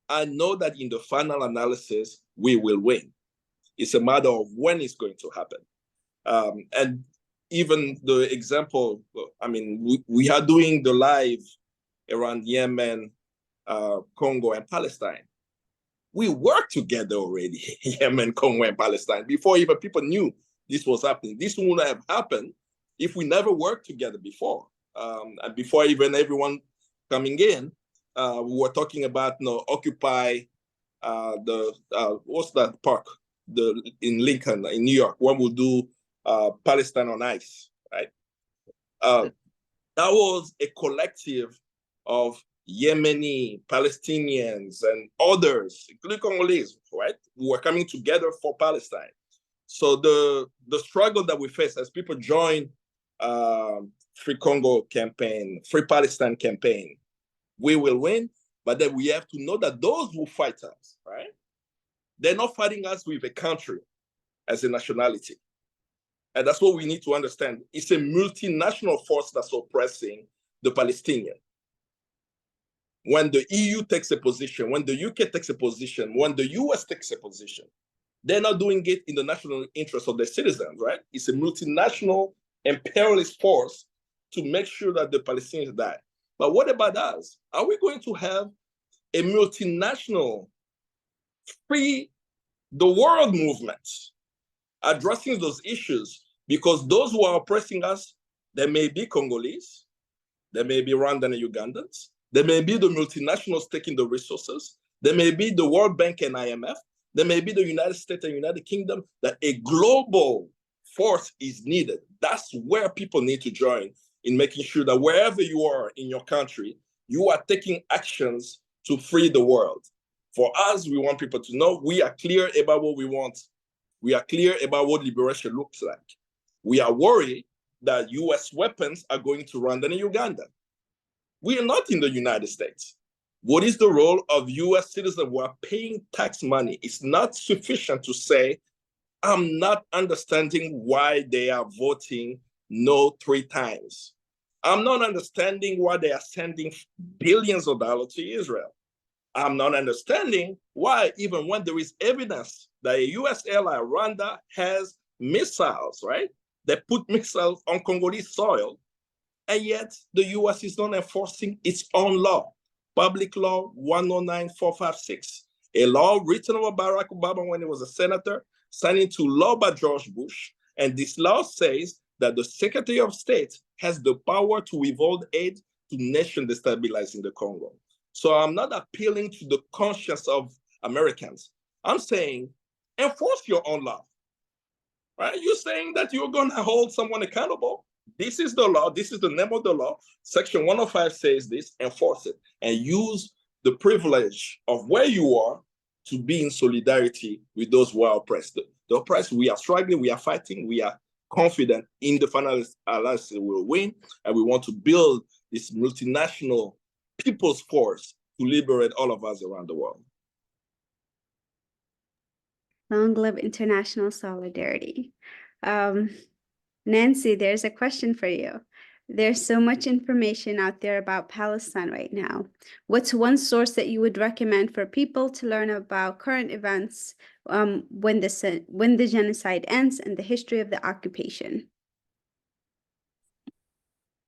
I know that in the final analysis, we will win. It's a matter of when it's going to happen. And even the example, I mean, we are doing the live around Yemen, Congo, and Palestine. We worked together already, Yemen, Congo, and Palestine, before even people knew this was happening. This wouldn't have happened if we never worked together before. And before even everyone coming in, we were talking about Occupy what's that park? In Lincoln, in New York, one will do Palestine on ice, right? That was a collective of Yemeni, Palestinians, and others, including Congolese, right? We were coming together for Palestine. So the struggle that we face as people join Free Congo campaign, Free Palestine campaign, we will win, but then we have to know that those who fight us, right? They're not fighting us with a country as a nationality. And that's what we need to understand. It's a multinational force that's oppressing the Palestinian. When the EU takes a position, when the UK takes a position, when the US takes a position, they're not doing it in the national interest of their citizens, right? It's a multinational imperialist force to make sure that the Palestinians die. But what about us? Are we going to have a multinational free the world movement addressing those issues? Because those who are oppressing us, they may be Congolese, they may be Rwandan and Ugandans, they may be the multinationals taking the resources, they may be the World Bank and IMF, there may be the United States and United Kingdom, that a global force is needed. That's where people need to join in making sure that wherever you are in your country, you are taking actions to free the world. For us, we want people to know we are clear about what we want. We are clear about what liberation looks like. We are worried that US weapons are going to Rwanda and Uganda. We are not in the United States. What is the role of US citizens who are paying tax money? It's not sufficient to say, I'm not understanding why they are voting no 3 times. I'm not understanding why they are sending billions of dollars to Israel. I'm not understanding why, even when there is evidence that a US ally, Rwanda, has missiles, right? They put missiles on Congolese soil, and yet the US is not enforcing its own law. Public Law 109456, a law written over Barack Obama when he was a senator, signed into law by George Bush. And this law says that the Secretary of State has the power to withhold aid to nations destabilizing the Congo. So I'm not appealing to the conscience of Americans. I'm saying enforce your own law, right? You're saying that you're going to hold someone accountable. This is the law. This is the name of the law. Section 105 says this, enforce it, and use the privilege of where you are to be in solidarity with those who are oppressed. The oppressed, we are struggling, we are fighting, we are confident in the final alliance will win, and we want to build this multinational people's force to liberate all of us around the world. Long live international solidarity. Nancy, there's a question for you. There's so much information out there about Palestine right now. What's one source that you would recommend for people to learn about current events when the genocide ends and the history of the occupation?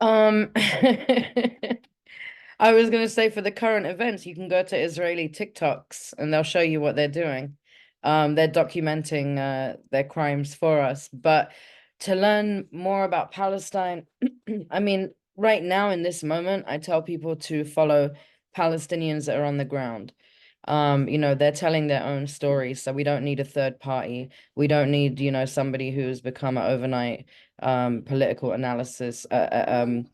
I was going to say, for the current events, you can go to Israeli TikToks and they'll show you what they're doing. They're documenting their crimes for us. But to learn more about Palestine, I mean, right now in this moment, I tell people to follow Palestinians that are on the ground. They're telling their own stories, so we don't need a third party. We don't need, somebody who's become an overnight political analysis who's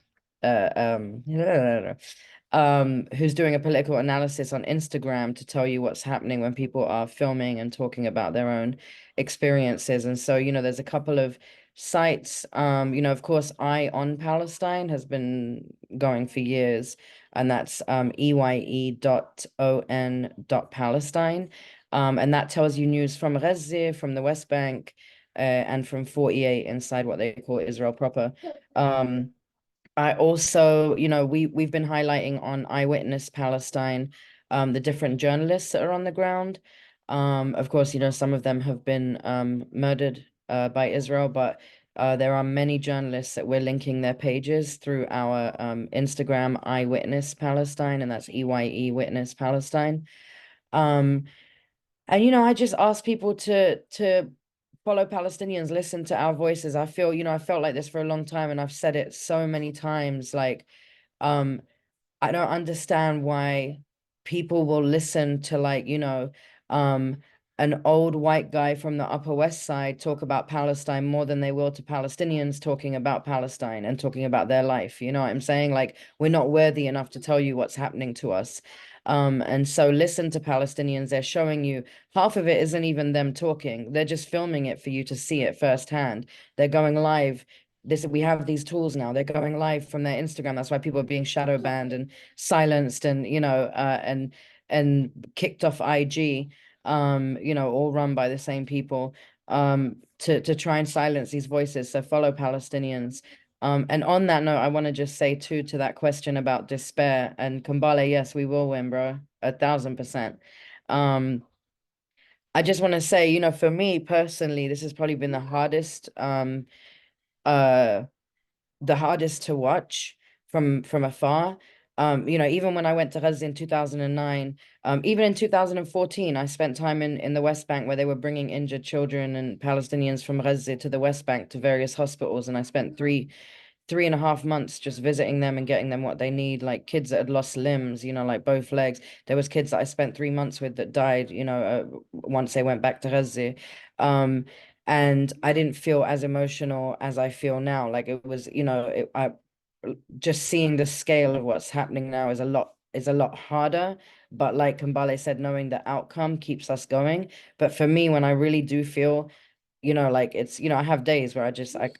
doing a political analysis on Instagram to tell you what's happening when people are filming and talking about their own experiences. And so, there's a couple of sites, of course, Eye on Palestine has been going for years, and that's eye.on.palestine. And that tells you news from Gaza, from the West Bank, and from 48 inside what they call Israel proper. I also, we've been highlighting on Eyewitness Palestine, the different journalists that are on the ground. Of course, some of them have been murdered by Israel, but there are many journalists that we're linking their pages through our Instagram, Eyewitness Palestine, and that's EYE Witness Palestine. And I just ask people to fellow Palestinians, listen to our voices. I feel, I felt like this for a long time, and I've said it so many times. Like, I don't understand why people will listen to, like, an old white guy from the Upper West Side talk about Palestine more than they will to Palestinians talking about Palestine and talking about their life. You know what I'm saying? Like, we're not worthy enough to tell you what's happening to us. And so listen to Palestinians. They're showing you, half of it isn't even them talking. They're just filming it for you to see it firsthand. They're going live. We have these tools now. They're going live from their Instagram. That's why people are being shadow banned and silenced, and and kicked off IG, all run by the same people, to try and silence these voices. So follow Palestinians. And on that note, I want to just say too, to that question about despair and Kambale, yes, we will win, bro, 1,000%. I just want to say, for me personally, this has probably been the hardest to watch from afar. Even when I went to Gaza in 2009, even in 2014, I spent time in the West Bank, where they were bringing injured children and Palestinians from Gaza to the West Bank to various hospitals. And I spent 3.5 months just visiting them and getting them what they need, like kids that had lost limbs, like both legs. There was kids that I spent 3 months with that died, once they went back to Gaza. And I didn't feel as emotional as I feel now. Like, it was, I just seeing the scale of what's happening now is a lot harder. But like Kambale said, knowing the outcome keeps us going. But for me, when I really do feel, like it's, I have days where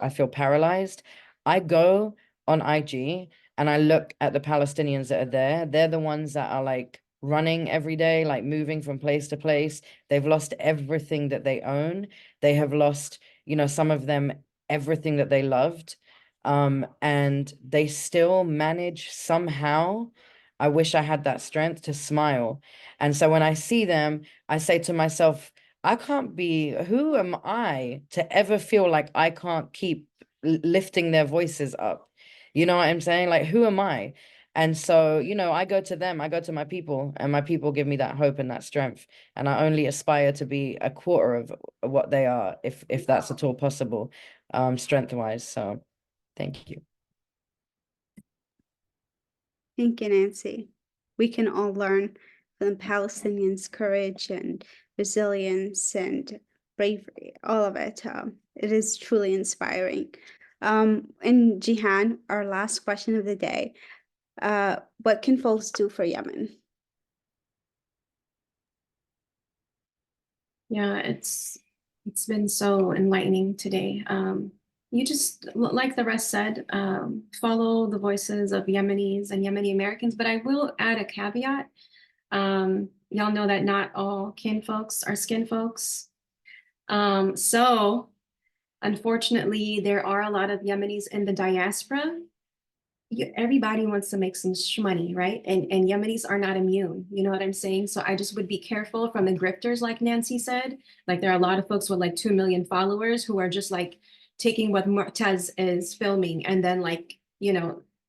I feel paralyzed. I go on IG and I look at the Palestinians that are there. They're the ones that are like running every day, like moving from place to place. They've lost everything that they own. They have lost, some of them, everything that they loved. And they still manage somehow. I wish I had that strength to smile. And so when I see them, I say to myself, who am I to ever feel like I can't keep lifting their voices up? You know what I'm saying? Like, who am I? And so, I go to them, I go to my people, and my people give me that hope and that strength. And I only aspire to be a quarter of what they are, if that's at all possible, strength-wise. So thank you. Thank you, Nancy. We can all learn from the Palestinians' courage and resilience and bravery, all of it. It is truly inspiring. And Jihan, our last question of the day. What can folks do for Yemen? Yeah, it's been so enlightening today. You just, like the rest said, follow the voices of Yemenis and Yemeni Americans, but I will add a caveat. Y'all know that not all kin folks are skin folks. So unfortunately, there are a lot of Yemenis in the diaspora. Everybody wants to make some shmoney, right? And Yemenis are not immune. You know what I'm saying? So I just would be careful from the grifters, like Nancy said. Like, there are a lot of folks with like 2 million followers who are just like taking what Mu'taz is filming and then like,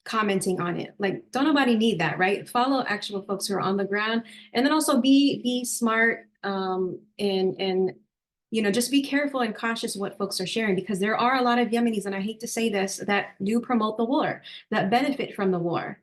commenting on it. Like, don't nobody need that, right? Follow actual folks who are on the ground, and then also be smart, and just be careful and cautious what folks are sharing, because there are a lot of Yemenis, and I hate to say this, that do promote the war, that benefit from the war.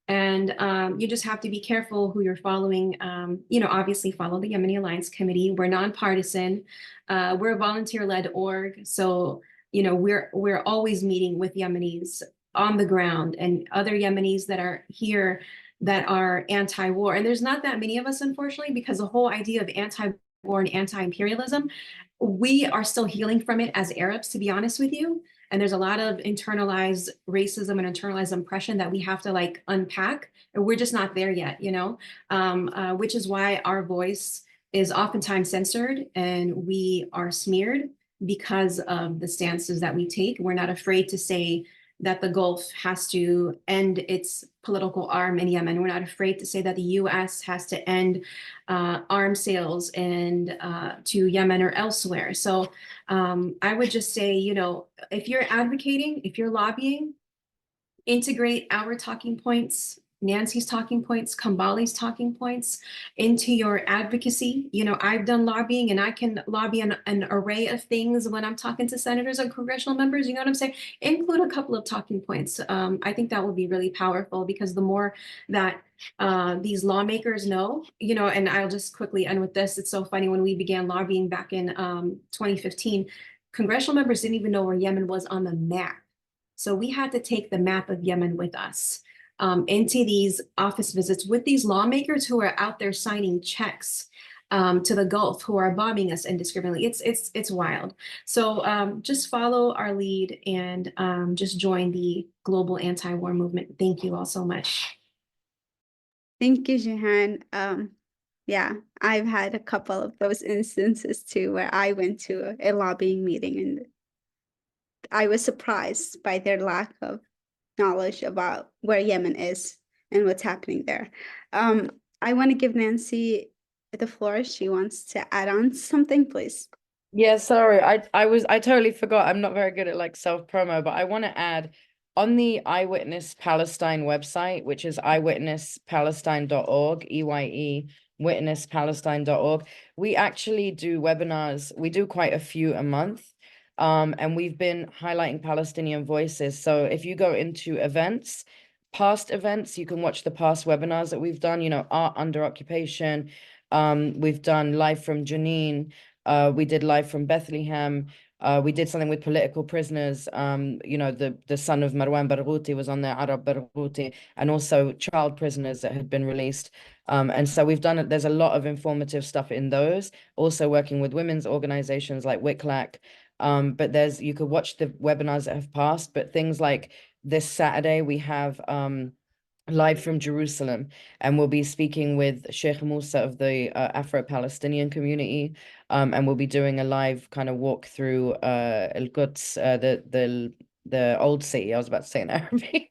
And you just have to be careful who you're following. Obviously follow the Yemeni Alliance Committee. We're nonpartisan. We're a volunteer-led org. So, we're always meeting with Yemenis on the ground and other Yemenis that are here that are anti-war. And there's not that many of us, unfortunately, because the whole idea of anti-war and anti-imperialism, we are still healing from it as Arabs, to be honest with you. And there's a lot of internalized racism and internalized oppression that we have to like unpack. And we're just not there yet, which is why our voice is oftentimes censored and we are smeared because of the stances that we take. We're not afraid to say that the Gulf has to end its political arm in Yemen. We're not afraid to say that the US has to end arms sales and to Yemen or elsewhere. So I would just say, if you're advocating, if you're lobbying, integrate our talking points, Nancy's talking points, Kambali's talking points into your advocacy. You know, I've done lobbying and I can lobby an array of things when I'm talking to senators and congressional members. You know what I'm saying? Include a couple of talking points. I think that would be really powerful, because the more that these lawmakers know, you know, and I'll just quickly end with this. It's so funny, when we began lobbying back in 2015, congressional members didn't even know where Yemen was on the map. So we had to take the map of Yemen with us into these office visits with these lawmakers who are out there signing checks to the Gulf, who are bombing us indiscriminately. It's wild. So just follow our lead and just join the global anti-war movement. Thank you all so much. Thank you, Jehan. Yeah, I've had a couple of those instances too, where I went to a lobbying meeting and I was surprised by their lack of knowledge about where Yemen is and what's happening there. I want to give Nancy the floor. She wants to add on something, please. Yeah, sorry. I totally forgot. I'm not very good at like self-promo, but I want to add, on the Eyewitness Palestine website, which is eyewitnesspalestine.org, EYE, witnesspalestine.org, we actually do webinars. We do quite a few a month. And we've been highlighting Palestinian voices. So if you go into events, past events, you can watch the past webinars that we've done, you know, Art Under Occupation. We've done live from Jenin. We did live from Bethlehem. We did something with political prisoners. You know, the son of Marwan Barghouti was on there, Arab Barghouti, and also child prisoners that had been released. And so we've done it. There's a lot of informative stuff in those. Also working with women's organizations like WICLAC. But you could watch the webinars that have passed, but things like this Saturday, we have live from Jerusalem, and we'll be speaking with Sheikh Musa of the Afro-Palestinian community, and we'll be doing a live kind of walk through Al-Quds, the old city. I was about to say in Arabic.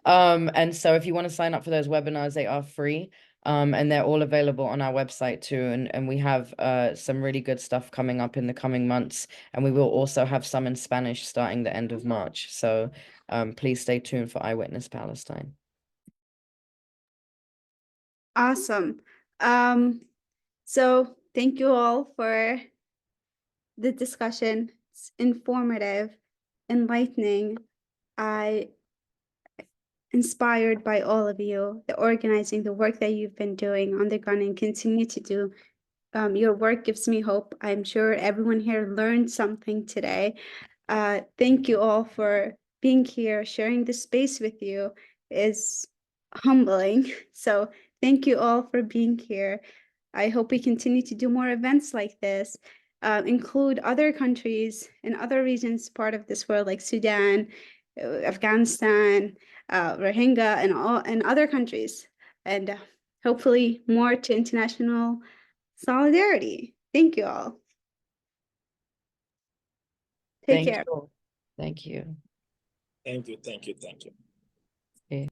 And so if you want to sign up for those webinars, they are free. And they're all available on our website too. And we have some really good stuff coming up in the coming months. And we will also have some in Spanish starting the end of March. So please stay tuned for Eyewitness Palestine. Awesome. So thank you all for the discussion. It's informative, enlightening. I inspired by all of you, the organizing, the work that you've been doing on the ground and continue to do. Your work gives me hope. I'm sure everyone here learned something today. Thank you all for being here. Sharing this space with you is humbling. So thank you all for being here. I hope we continue to do more events like this, include other countries and other regions part of this world, like Sudan, Afghanistan, Rohingya, and other countries, and hopefully more to international solidarity. Thank you all. Take care. Thank you. Thank you. Thank you. Thank you. Okay.